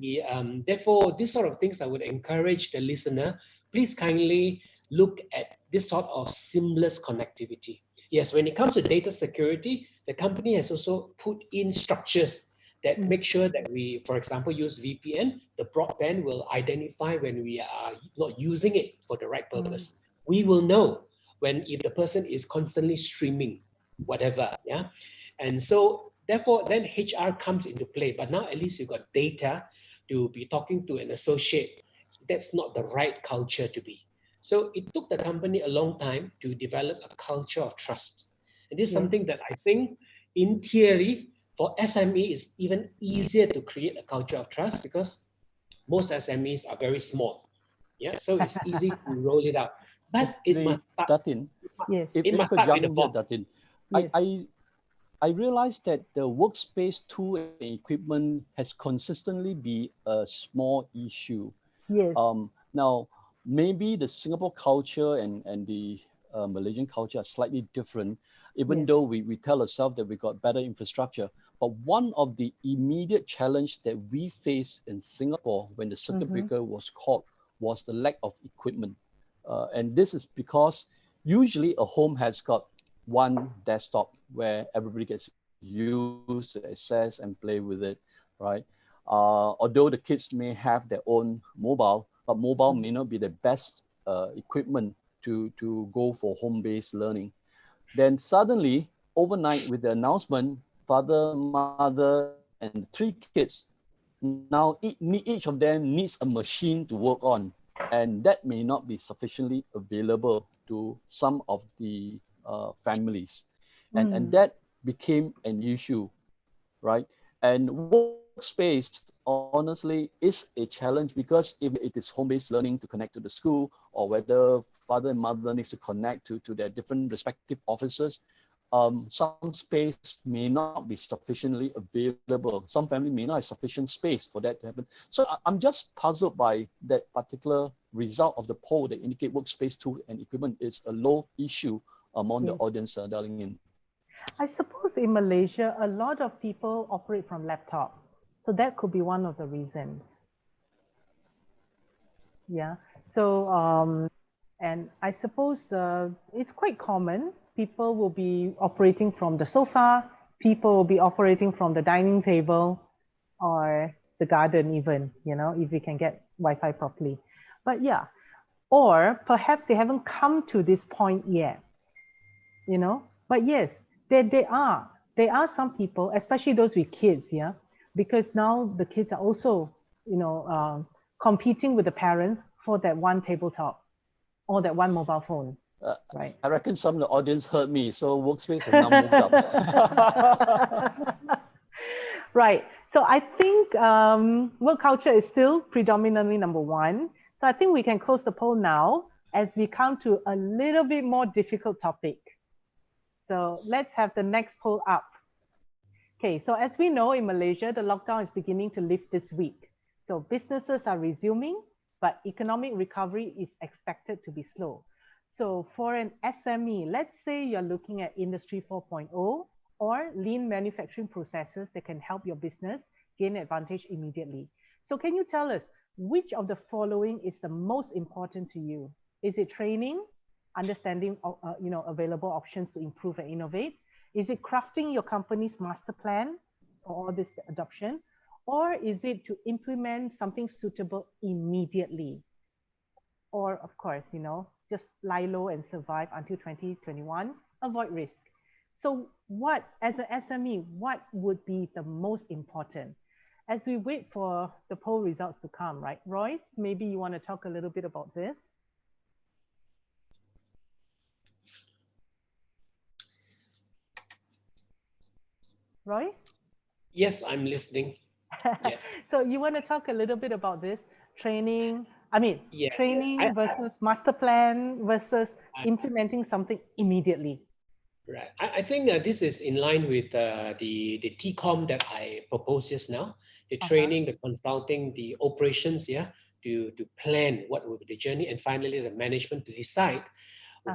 therefore, these sort of things I would encourage the listener, please kindly look at this sort of seamless connectivity. Yes, when it comes to data security, the company has also put in structures that make sure that we, for example, use VPN. The broadband will identify when we are not using it for the right purpose. We will know when if the person is constantly streaming, whatever. Yeah. And so therefore, then HR comes into play. But now at least you've got data to be talking to an associate. That's not the right culture to be. So it took the company a long time to develop a culture of trust. And this is something that I think, in theory, for SME is even easier to create a culture of trust because most SMEs are very small. Yeah, so it's easy to roll it out. But Actually, it must start. Datin, It must start with the boss. Datin, I realized that the workspace tool and equipment has consistently been a small issue. Yes. Now, maybe the Singapore culture and the Malaysian culture are slightly different, even though we tell ourselves that we got better infrastructure. But one of the immediate challenge that we face in Singapore when the circuit breaker was called was the lack of equipment. And this is because usually a home has got one desktop where everybody gets used to access and play with it, right? Although the kids may have their own mobile, but mobile may not be the best equipment to go for home-based learning. Then suddenly, overnight, with the announcement, father, mother, and 3 kids, now each of them needs a machine to work on, and that may not be sufficiently available to some of the families. And that became an issue, right? And workspace, honestly, is a challenge because if it is home-based learning to connect to the school, or whether father and mother needs to connect to their different respective offices, some space may not be sufficiently available. Some family may not have sufficient space for that to happen. So I'm just puzzled by that particular result of the poll that indicate workspace tool and equipment is a low issue among the audience dialing in. I suppose in Malaysia, a lot of people operate from laptop. So that could be one of the reasons. Yeah. So, and I suppose it's quite common. People will be operating from the sofa. People will be operating from the dining table or the garden even, if we can get Wi-Fi properly. But yeah, or perhaps they haven't come to this point yet, But yes, there are some people, especially those with kids, yeah, because now the kids are also, competing with the parents for that one tabletop or that one mobile phone, right? I reckon some of the audience heard me, so workspace has now moved up. Right. So I think work culture is still predominantly number one. So I think we can close the poll now as we come to a little bit more difficult topic. So let's have the next poll up. Okay, so as we know in Malaysia, the lockdown is beginning to lift this week. So businesses are resuming, but economic recovery is expected to be slow. So for an SME, let's say you're looking at Industry 4.0 or lean manufacturing processes that can help your business gain advantage immediately. So can you tell us which of the following is the most important to you? Is it training, understanding available options to improve and innovate? Is it crafting your company's master plan for all this adoption? Or is it to implement something suitable immediately? Or of course, just lie low and survive until 2021, avoid risk. So what, as an SME, what would be the most important? As we wait for the poll results to come, right? Royce, maybe you want to talk a little bit about this? Roy? Yes, I'm listening. Yeah. So you want to talk a little bit about this training? Yeah. Training versus master plan versus implementing something immediately. Right. I think this is in line with the TCOM that I proposed just now, the training, the consulting, the operations, yeah, to plan what will be the journey, and finally the management to decide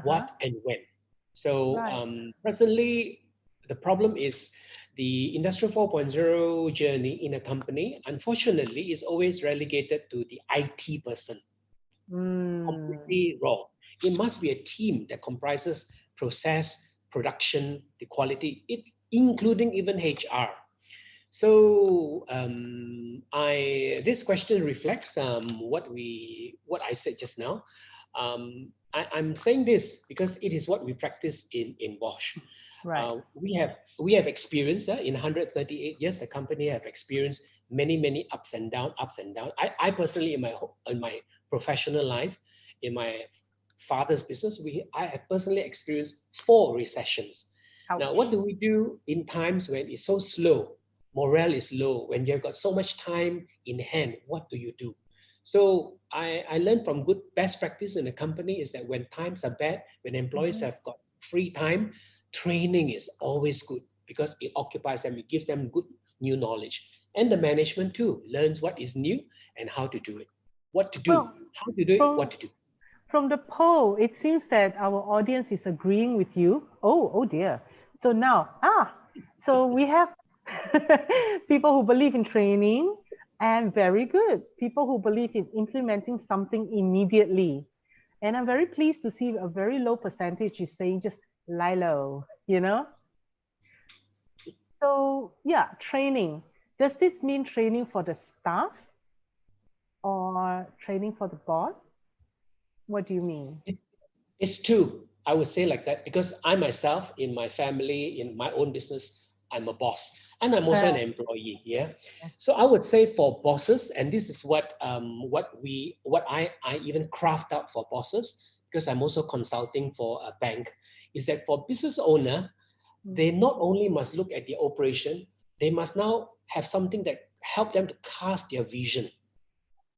what and when. So Right. presently, the problem is the Industrial 4.0 journey in a company, unfortunately, is always relegated to the IT person. Completely wrong. It must be a team that comprises process, production, the quality, including even HR. So this question reflects what I said just now. I'm saying this because it is what we practice in Bosch. Right. We have experienced in 138 years. The company have experienced many ups and down, ups and down. I personally in my professional life, in my father's business, I have personally experienced 4 recessions. Ouch. Now, what do we do in times when it's so slow, morale is low, when you've got so much time in hand? What do you do? So I learned from good best practice in the company is that when times are bad, when employees have got free time, training is always good because it occupies them, it gives them good new knowledge. And the management too learns what is new and how to do it, what to do, Well, how to do it, what to do. from the poll, it seems that our audience is agreeing with you. Oh dear. So now, so we have people who believe in training, and very good, people who believe in implementing something immediately. And I'm very pleased to see a very low percentage is saying just lie low, you know? So yeah, training. Does this mean training for the staff or training for the boss? What do you mean? It's true. I would say like that because I myself, in my family, in my own business, I'm a boss and I'm also an employee. Yeah. So I would say for bosses, and this is what I even craft out for bosses because I'm also consulting for a bank, is that for business owner, they not only must look at the operation, they must now have something that help them to cast their vision.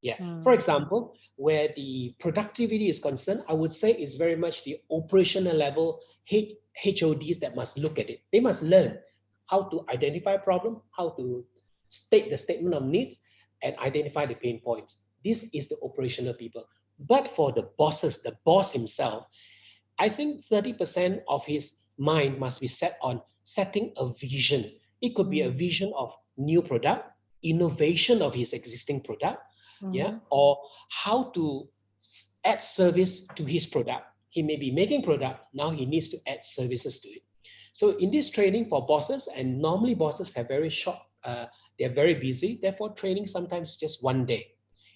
Yeah. For example, where the productivity is concerned, I would say it's very much the operational level HODs that must look at it. They must learn how to identify a problem, how to state the statement of needs, and identify the pain points. This is the operational people. But for the bosses, the boss himself, I think 30% of his mind must be set on setting a vision. It could be a vision of new product, innovation of his existing product, yeah, or how to add service to his product. He may be making product, now he needs to add services to it. So in this training for bosses, and normally bosses have very short, they're very busy, therefore training sometimes just one day.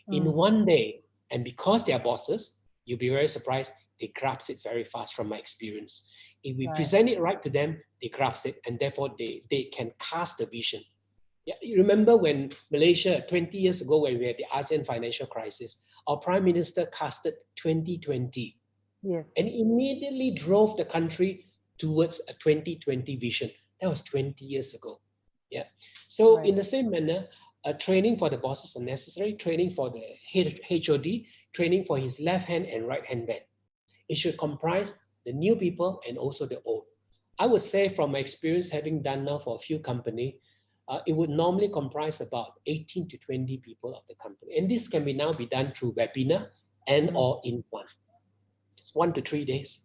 In one day, and because they are bosses, you'll be very surprised, they grasp it very fast from my experience. If we present it right to them, they grasp it, and therefore they can cast the vision. Yeah, you remember when Malaysia 20 years ago, when we had the ASEAN financial crisis, our Prime Minister casted 2020 and immediately drove the country towards a 2020 vision. That was 20 years ago. Yeah. So in the same manner, training for the bosses are necessary, training for the HOD, training for his left hand and right hand man. It should comprise the new people and also the old. I would say from my experience having done now for a few companies, it would normally comprise about 18 to 20 people of the company. And this can now be done through webinar and or in one. Just 1 to 3 days.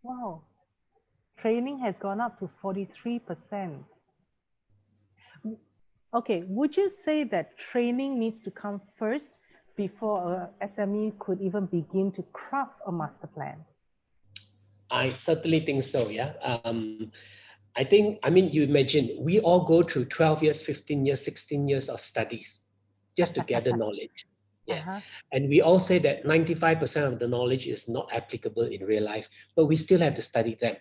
Wow. Training has gone up to 43%. Okay, would you say that training needs to come first before a SME could even begin to craft a master plan? I certainly think so, yeah. I mean, you imagine, we all go through 12 years, 15 years, 16 years of studies just to gather knowledge. Yeah. And we all say that 95% of the knowledge is not applicable in real life, but we still have to study them.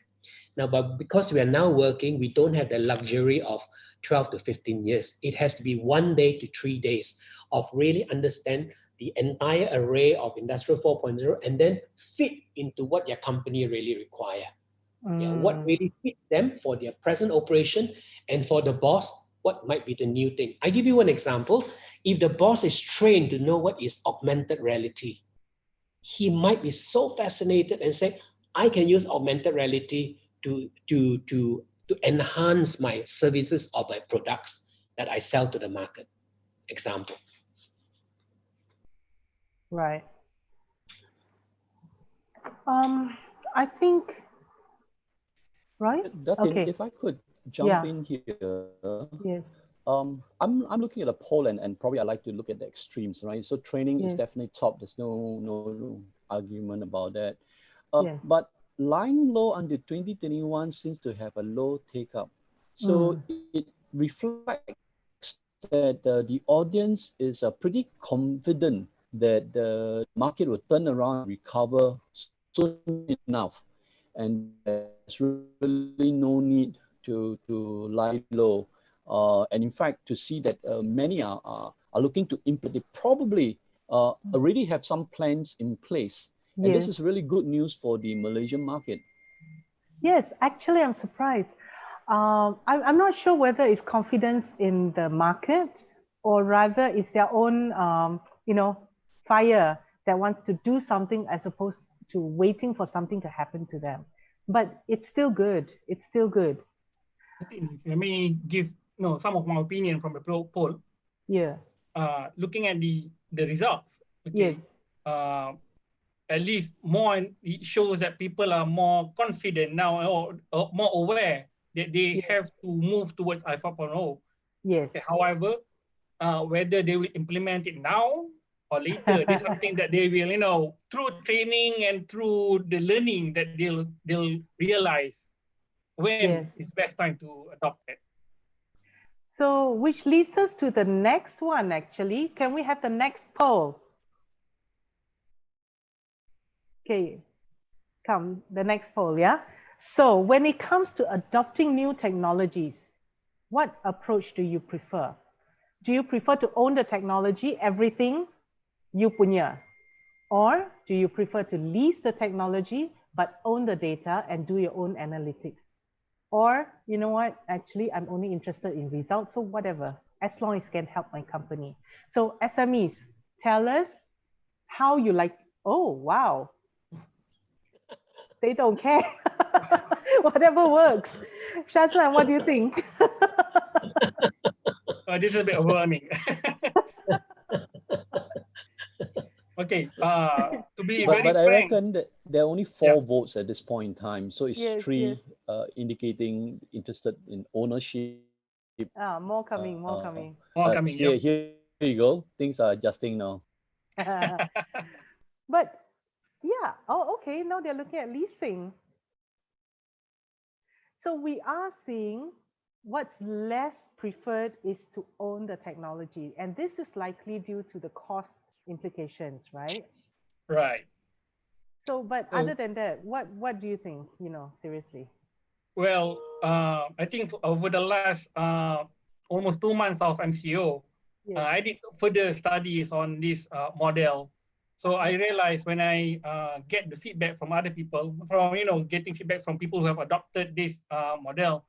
Now, but because we are now working, we don't have the luxury of 12 to 15 years. It has to be 1 day to 3 days of really understand the entire array of Industrial 4.0 and then fit into what your company really require. Yeah, what really fits them for their present operation, and for the boss, what might be the new thing. I give you one example. If the boss is trained to know what is augmented reality, he might be so fascinated and say, I can use augmented reality to enhance my services or my products that I sell to the market. Example. Right. I think, right? Datin, Okay. if I could jump Yeah. in here, Yes. I'm looking at a poll, and probably I like to look at the extremes, right? So training is Yes. definitely top. There's no argument about that. Yes. But lying low until 2021 seems to have a low take up. So it reflects that the audience is pretty confident that the market will turn around and recover soon enough, and there's really no need to lie low. And in fact, to see that many are looking to implement, they probably already have some plans in place. And this Yes. is really good news for the Malaysian market. Yes, actually, I'm surprised. I'm not sure whether it's confidence in the market or rather it's their own, fire that wants to do something as opposed to waiting for something to happen to them. But it's still good. It's still good. I think if I may give some of my opinion from the poll. Yeah. Looking at the results, Yes. okay, at least more, it shows that people are more confident now, or more aware that they Yes. have to move towards I 4.0. Yes. However, whether they will implement it now or later, this is something that they will, through training and through the learning, that they'll realize when Yes. is best time to adopt it. So, which leads us to the next one, actually. Can we have the next poll? Okay, come, the next poll, yeah? So, when it comes to adopting new technologies, what approach do you prefer? Do you prefer to own the technology, everything, you punya? Or do you prefer to lease the technology, but own the data and do your own analytics? Or, you know what, actually, I'm only interested in results, so whatever, as long as it can help my company. So SMEs, tell us how you like, oh, wow. They don't care. Whatever works. Shazlan, what do you think? This is a bit overwhelming. Okay, to be very But I frank, reckon that there are only 4 votes at this point in time. So it's Yes, 3 yes. indicating interested in ownership. More coming, more coming. more coming. Yep. Here you go. Things are adjusting now. But yeah, oh, okay, now they're looking at leasing. So we are seeing what's less preferred is to own the technology. And this is likely due to the cost implications, right? Right. So, but other than that, what do you think, seriously? Well, I think over the last almost 2 months of MCO, Yes. I did further studies on this model. So I realized when I get the feedback from other people, from getting feedback from people who have adopted this model,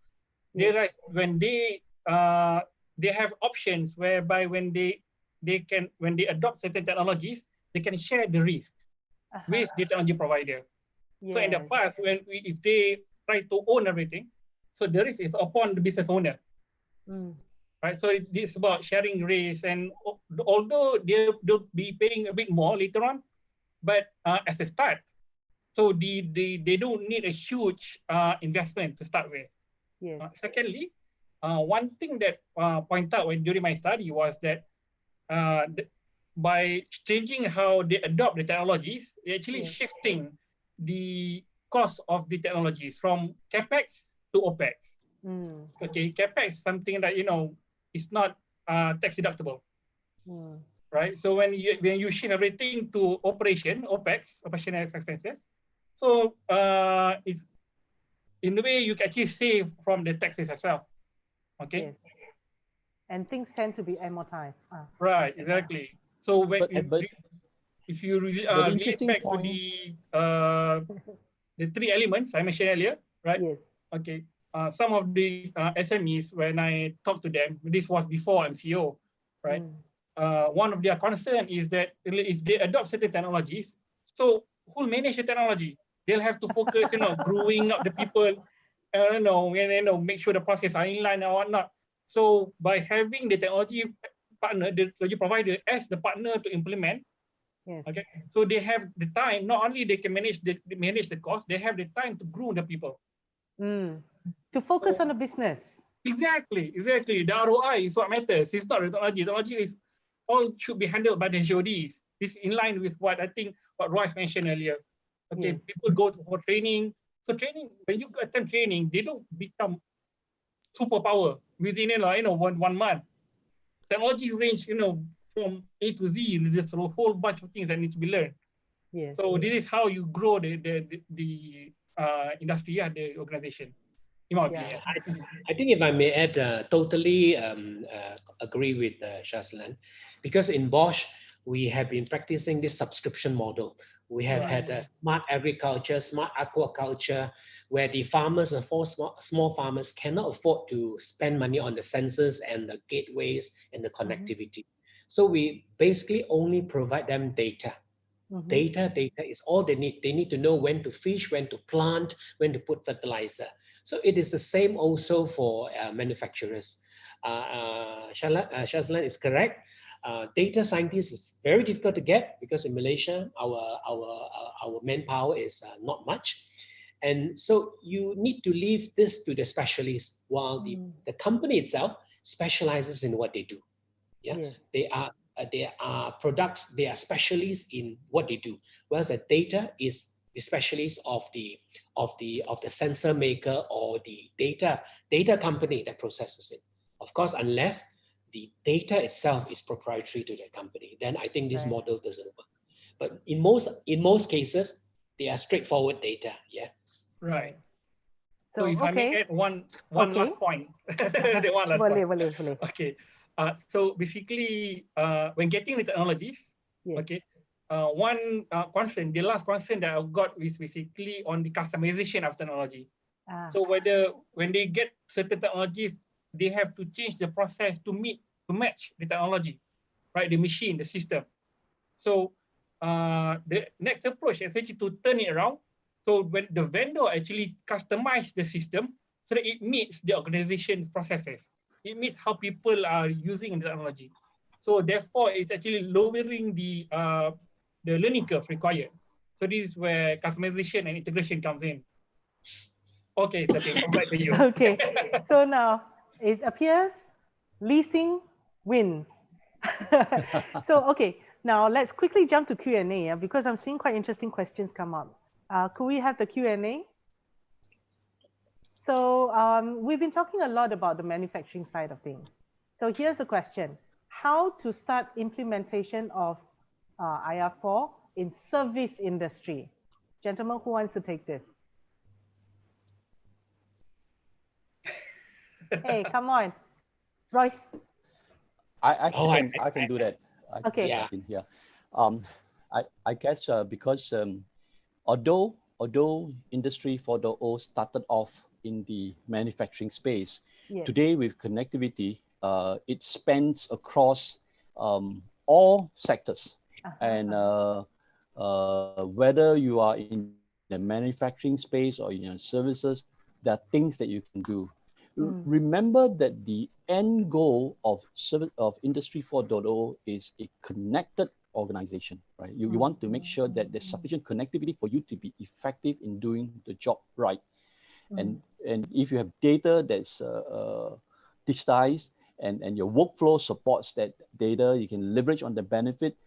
they realize when they have options whereby when they adopt certain technologies, they can share the risk with the technology provider. So in the Yes. past, if they try to own everything, so the risk is upon the business owner. Right, so it's about sharing risk, and although they'll be paying a bit more later on, but as a start, so they don't need a huge investment to start with. Yes. Secondly, one thing that pointed out during my study was that by changing how they adopt the technologies, they're actually shifting the cost of the technologies from capex to opex. Okay, capex is something that is not tax deductible, right? So when you shift everything to operation, opex, operational expenses, so it's in the way you can actually save from the taxes as well. Okay. Yes. And things tend to be amortized. Right, exactly. So when if you relate back to the 3 elements I mentioned earlier, right? Yes. Okay. Some of the SMEs, when I talk to them, this was before MCO, right? One of their concern is that if they adopt certain technologies, so who'll manage the technology? They'll have to focus, growing up the people, make sure the process are in line or whatnot. So by having the technology partner, the technology provider as the partner to implement, Yes. okay, so they have the time. Not only they can manage the cost, they have the time to grow the people. To focus on the business. Exactly. The ROI is what matters. It's not the technology. Technology is all should be handled by the HODs. This is in line with what I think what Royce mentioned earlier. Okay, people go for training. So training, when you attend training, they don't become superpower within 1 month. Technology range from A to Z. There's a whole bunch of things that need to be learned. Yes. So this is how you grow the industry, the organization. Yeah. I think if I may add, totally agree with Shazlan, because in Bosch, we have been practicing this subscription model. We have had a smart agriculture, smart aquaculture, where the farmers and small farmers cannot afford to spend money on the sensors and the gateways and the connectivity. So we basically only provide them data. Data is all they need. They need to know when to fish, when to plant, when to put fertilizer. So it is the same also for manufacturers. Shazlan is correct. Data scientists is very difficult to get because in Malaysia, our manpower is not much. And so you need to leave this to the specialists while the company itself specializes in what they do. Yeah, they are products, they are specialists in what they do, whereas the data is the specialist of the sensor maker or the data company that processes it. Of course, unless the data itself is proprietary to the company, then I think this model doesn't work. But in most cases, they are straightforward data. Yeah. Right. So if I may add one last point, Boleh. Okay. So basically, when getting the technologies, okay, one concern, the last concern that I got is basically on the customization of technology. So when they get certain technologies, they have to change the process to match the technology, right? The machine, the system. So the next approach is actually to turn it around. So when the vendor actually customize the system so that it meets the organization's processes, it meets how people are using the technology. So therefore, it's actually lowering the learning curve required. So this is where customization and integration comes in. Okay, Tatim, back to you. Okay, so now it appears leasing wins. So, okay, now let's quickly jump to Q&A because I'm seeing quite interesting questions come up. Could we have the Q&A? So we've been talking a lot about the manufacturing side of things. So here's a question. How to start implementation of IR4 in service industry? Gentlemen, who wants to take this? Hey, come on. Royce? I can do that. Okay. Yeah. I guess because although Industry 4.0 started off in the manufacturing space, today with connectivity, it spans across all sectors. And whether you are in the manufacturing space or in services, there are things that you can do. Remember that the end goal of Industry 4.0 is a connected organization, right? You want to make sure that there's sufficient connectivity for you to be effective in doing the job right. And if you have data that's digitized and your workflow supports that data, you can leverage on the benefit.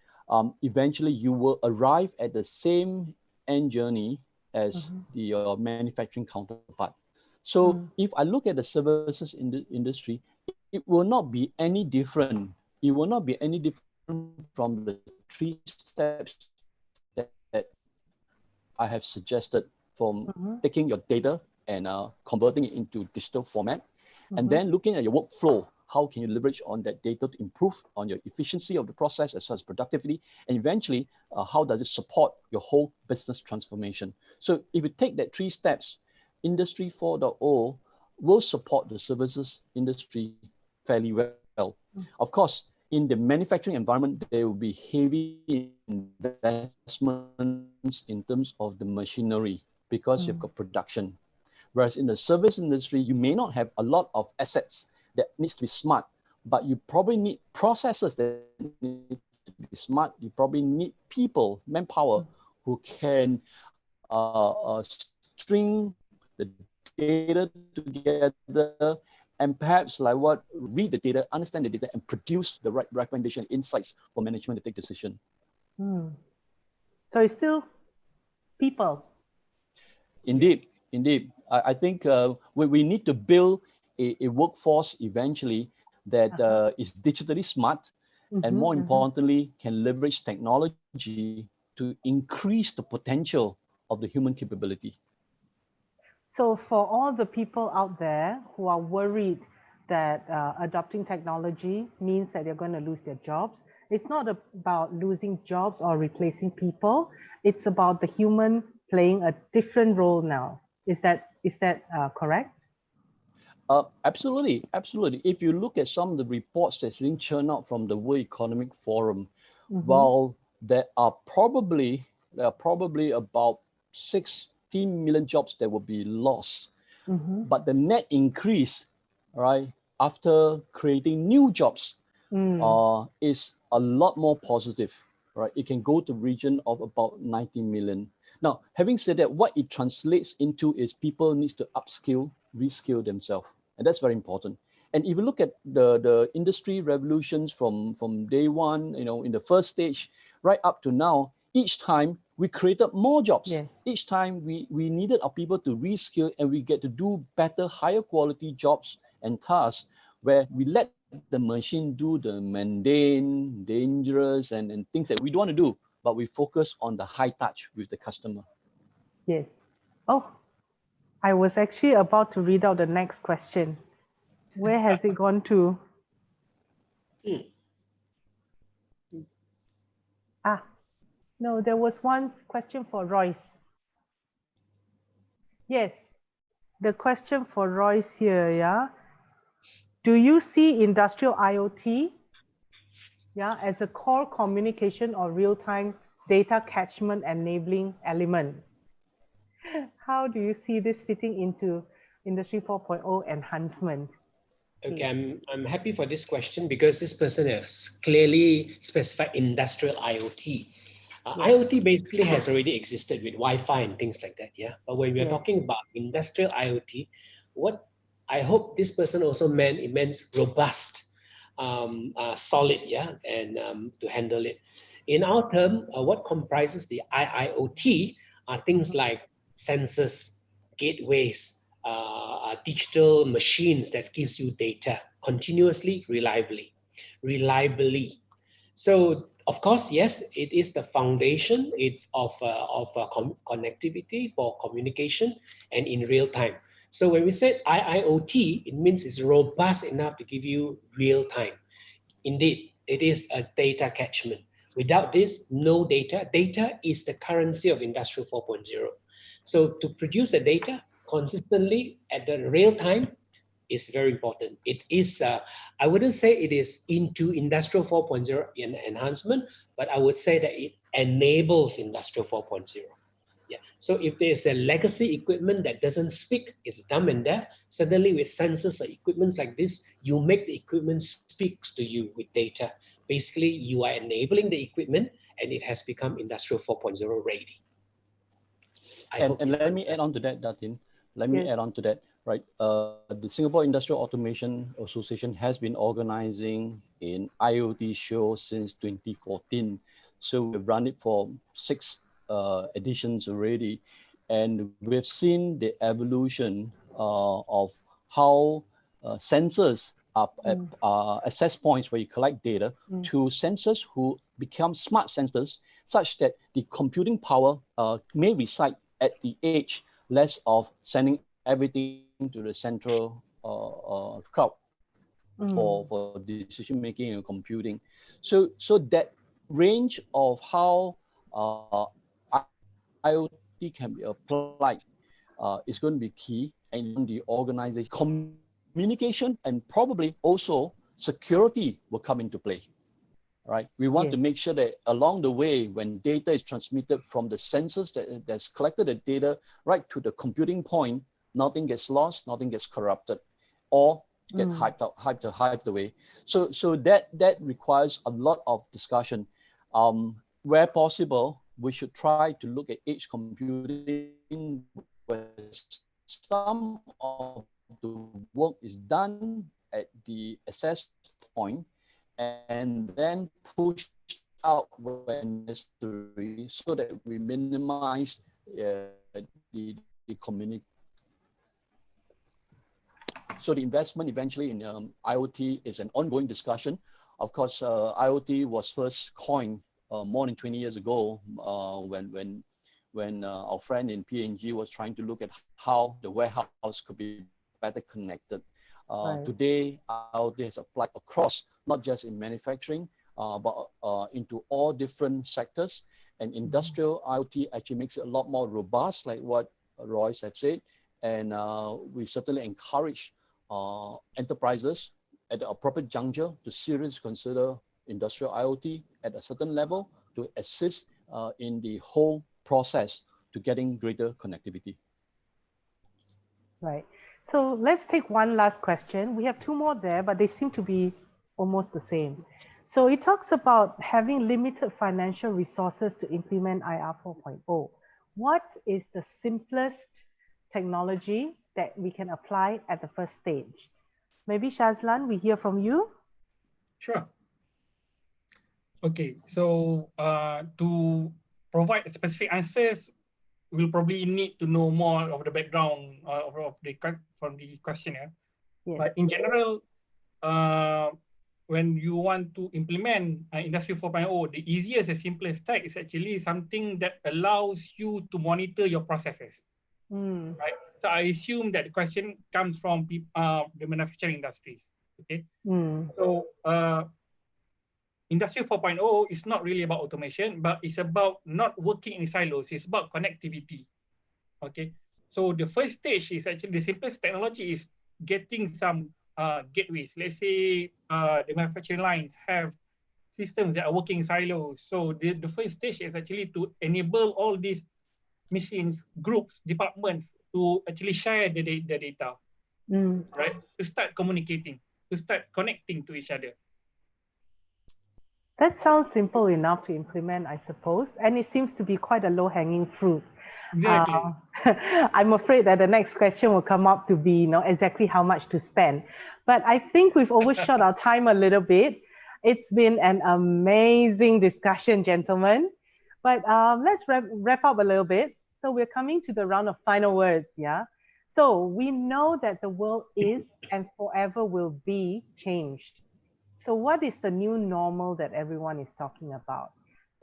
Eventually, you will arrive at the same end journey as your manufacturing counterpart. So if I look at the services in the industry, it will not be any different. It will not be any different from the 3 steps that I have suggested, from taking your data and converting it into digital format, and then looking at your workflow. How can you leverage on that data to improve on your efficiency of the process as well as productivity? And eventually, how does it support your whole business transformation? So if you take that 3 steps, Industry 4.0 will support the services industry fairly well. Of course, in the manufacturing environment, there will be heavy investments in terms of the machinery because you've got production. Whereas in the service industry, you may not have a lot of assets that needs to be smart, but you probably need processes that need to be smart. You probably need people, manpower, who can string the data together and perhaps like what, read the data, understand the data, and produce the right recommendation, insights for management to take decision. So it's still people. Indeed, indeed. I think we need to build a workforce eventually that is digitally smart and more importantly, can leverage technology to increase the potential of the human capability. So for all the people out there who are worried that adopting technology means that they're going to lose their jobs, it's not about losing jobs or replacing people. It's about the human playing a different role now. Is that correct? Absolutely, absolutely. If you look at some of the reports that's being churned out from the World Economic Forum, while there are probably about 16 million jobs that will be lost, but the net increase, right, after creating new jobs, is a lot more positive, right? It can go to the region of about 90 million. Now, having said that, what it translates into is people needs to upskill, reskill themselves. And that's very important. And if you look at the industry revolutions from day one, you know, in the first stage, right up to now, each time we created more jobs. Yeah. Each time we needed our people to reskill and we get to do better, higher quality jobs and tasks where we let the machine do the mundane, dangerous, and things that we don't want to do, but we focus on the high touch with the customer. Yes. Oh, I was actually about to read out the next question. Where has it gone to? No, there was one question for Royce. Yes, the question for Royce here, yeah. Do you see industrial IoT, yeah, as a core communication or real-time data catchment enabling element? How do you see this fitting into Industry 4.0 enhancement? Okay, I'm happy for this question because this person has clearly specified industrial IoT. IoT basically has already existed with Wi-Fi and things like that, yeah. But when we are talking about industrial IoT, what I hope this person also meant, it meant robust, solid, yeah, and to handle it. In our term, what comprises the IIoT are things like sensors, gateways, digital machines that gives you data continuously, reliably. So of course, yes, it is the foundation of connectivity for communication and in real time. So when we say IIoT, it means it's robust enough to give you real time. Indeed, it is a data catchment. Without this, no data. Data is the currency of Industrial 4.0. So to produce the data consistently at the real time is very important. It is, I wouldn't say it is into Industrial 4.0 enhancement, but I would say that it enables Industrial 4.0. Yeah. So if there's a legacy equipment that doesn't speak, it's dumb and deaf, suddenly with sensors or equipments like this, you make the equipment speaks to you with data. Basically, you are enabling the equipment and it has become Industrial 4.0 ready. And let me add on to that, Datin. Let me add on to that, right? The Singapore Industrial Automation Association has been organizing an IoT show since 2014. So we've run it for 6 editions already. And we've seen the evolution of how sensors are access points where you collect data to sensors who become smart sensors such that the computing power may reside at the edge, less of sending everything to the central cloud for decision making and computing. So that range of how IoT can be applied is going to be key, and the organization communication and probably also security will come into play. Right? We want to make sure that along the way, when data is transmitted from the sensors that's collected the data right to the computing point, nothing gets lost, nothing gets corrupted, or get hyped away. So that requires a lot of discussion. Where possible, we should try to look at edge computing, where some of the work is done at the access point and then pushed out when necessary, so that we minimize the community. So the investment eventually in IoT is an ongoing discussion. Of course, IoT was first coined more than 20 years ago when our friend in P&G was trying to look at how the warehouse could be better connected. Today, IoT has applied across, not just in manufacturing, but into all different sectors. And industrial IoT actually makes it a lot more robust, like what Royce had said. And we certainly encourage enterprises at the appropriate juncture to seriously consider industrial IoT at a certain level to assist in the whole process to getting greater connectivity. Right. So let's take one last question. We have two more there, but they seem to be almost the same. So it talks about having limited financial resources to implement IR 4.0. What is the simplest technology that we can apply at the first stage? Maybe Shazlan, we hear from you. Sure. Okay, so to provide specific answers, we'll probably need to know more of the background from the questionnaire. Yes. But in general, when you want to implement Industry 4.0, the easiest and simplest stack is actually something that allows you to monitor your processes. Right? So I assume that the question comes from the manufacturing industries. Okay. So Industry 4.0 is not really about automation, but it's about not working in silos. It's about connectivity. Okay. So the first stage is actually the simplest technology is getting some gateways. Let's say the manufacturing lines have systems that are working in silos. So the first stage is actually to enable all these machines, groups, departments to actually share the data, right? To start communicating, to start connecting to each other. That sounds simple enough to implement, I suppose, and it seems to be quite a low-hanging fruit. Exactly. I'm afraid that the next question will come up to be, exactly how much to spend. But I think we've overshot our time a little bit. It's been an amazing discussion, gentlemen. But let's wrap up a little bit. So we're coming to the round of final words, yeah? So we know that the world is and forever will be changed. So what is the new normal that everyone is talking about?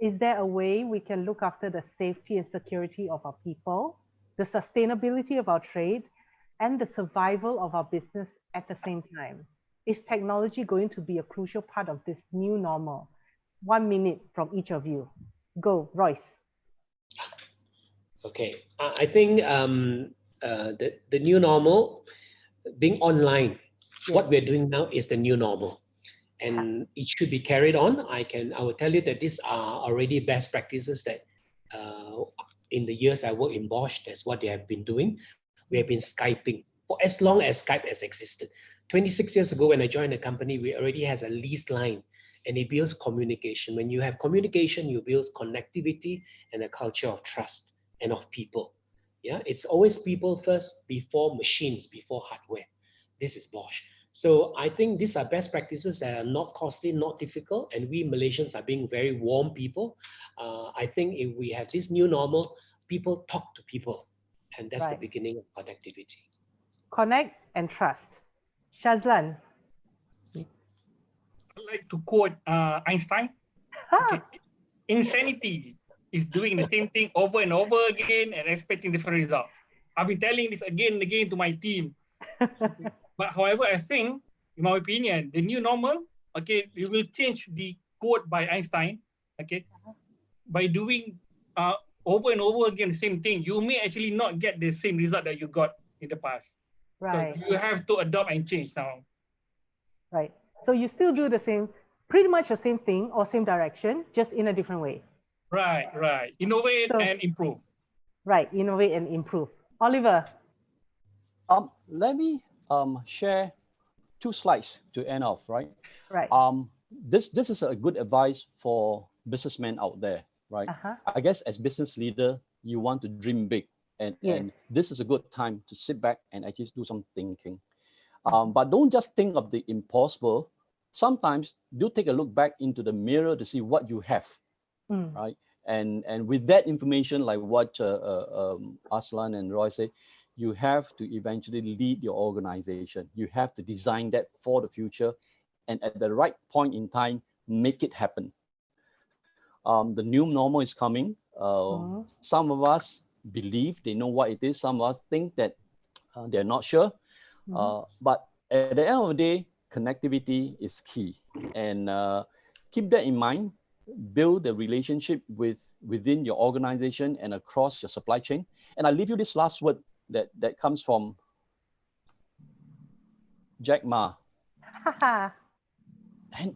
Is there a way we can look after the safety and security of our people, the sustainability of our trade, and the survival of our business at the same time? Is technology going to be a crucial part of this new normal? 1 minute from each of you. Go, Royce. Okay, I think the new normal, being online, what we're doing now is the new normal. And it should be carried on. I will tell you that these are already best practices that in the years I worked in Bosch, that's what they have been doing. We have been Skyping for as long as Skype has existed. 26 years ago when I joined the company, we already has a leased line and it builds communication. When you have communication, you build connectivity and a culture of trust and of people. Yeah, it's always people first before machines, before hardware. This is Bosch. So I think these are best practices that are not costly, not difficult, and we Malaysians are being very warm people. I think if we have this new normal, people talk to people, and that's the beginning of connectivity. Connect and trust. Shazlan. I'd like to quote Einstein. Okay. Insanity is doing the same thing over and over again and expecting different results. I've been telling this again and again to my team. But however, I think, in my opinion, the new normal, okay, we will change the quote by Einstein, okay, by doing over and over again the same thing, you may actually not get the same result that you got in the past. Right. Because you have to adopt and change now. Right. So you still do the same, pretty much the same thing or same direction, just in a different way. Right, right. Innovate and improve. Right. Innovate and improve. Oliver. Let me share 2 slides to end off, right? Right. This is a good advice for businessmen out there, right? I guess as business leader, you want to dream big, and this is a good time to sit back and actually do some thinking. But don't just think of the impossible. Sometimes do take a look back into the mirror to see what you have, right? And with that information, like what Aslan and Roy say, you have to eventually lead your organization. You have to design that for the future, and at the right point in time, make it happen. The new normal is coming. Some of us believe they know what it is. Some of us think that they're not sure. But at the end of the day, connectivity is key. And keep that in mind. Build a relationship within your organization and across your supply chain. And I leave you this last word that comes from Jack Ma.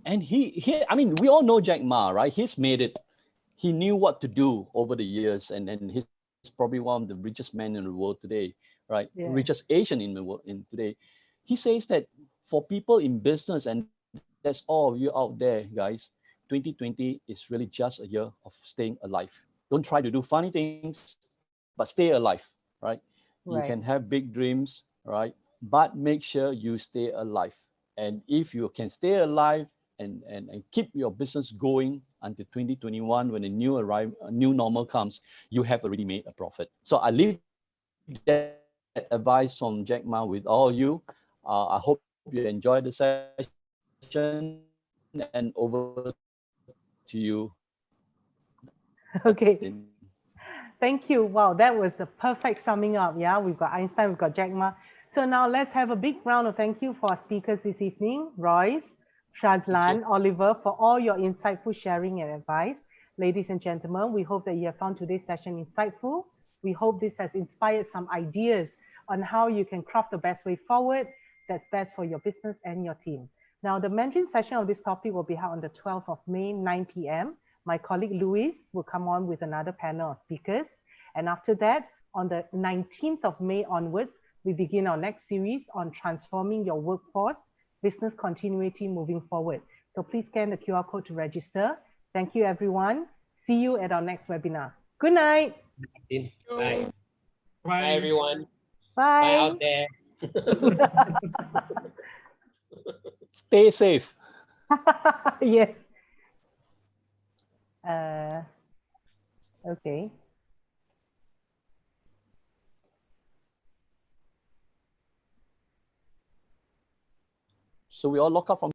and he, I mean, we all know Jack Ma, right? He's made it. He knew what to do over the years, and he's probably one of the richest men in the world today, right? Yeah. Richest Asian in the world today. He says that for people in business, and that's all of you out there, guys, 2020 is really just a year of staying alive. Don't try to do funny things, but stay alive, right? You can have big dreams, right? But make sure you stay alive. And if you can stay alive and keep your business going until 2021, when a new normal comes, you have already made a profit. So I leave that advice from Jack Ma with all of you. I hope you enjoyed the session, and over to you. Okay. Thank you. Wow, that was the perfect summing up. Yeah, we've got Einstein, we've got Jack Ma. So now let's have a big round of thank you for our speakers this evening, Royce, Shazlan, Oliver, for all your insightful sharing and advice. Ladies and gentlemen, we hope that you have found today's session insightful. We hope this has inspired some ideas on how you can craft the best way forward that's best for your business and your team. Now, the mentoring session of this topic will be held on the 12th of May, 9 p.m. My colleague Louis will come on with another panel of speakers. And after that, on the 19th of May onwards, we begin our next series on transforming your workforce, business continuity moving forward. So please scan the QR code to register. Thank you, everyone. See you at our next webinar. Good night. Bye. Bye, everyone. Bye. Bye out there. Stay safe. Yes. Okay. So we all lock up from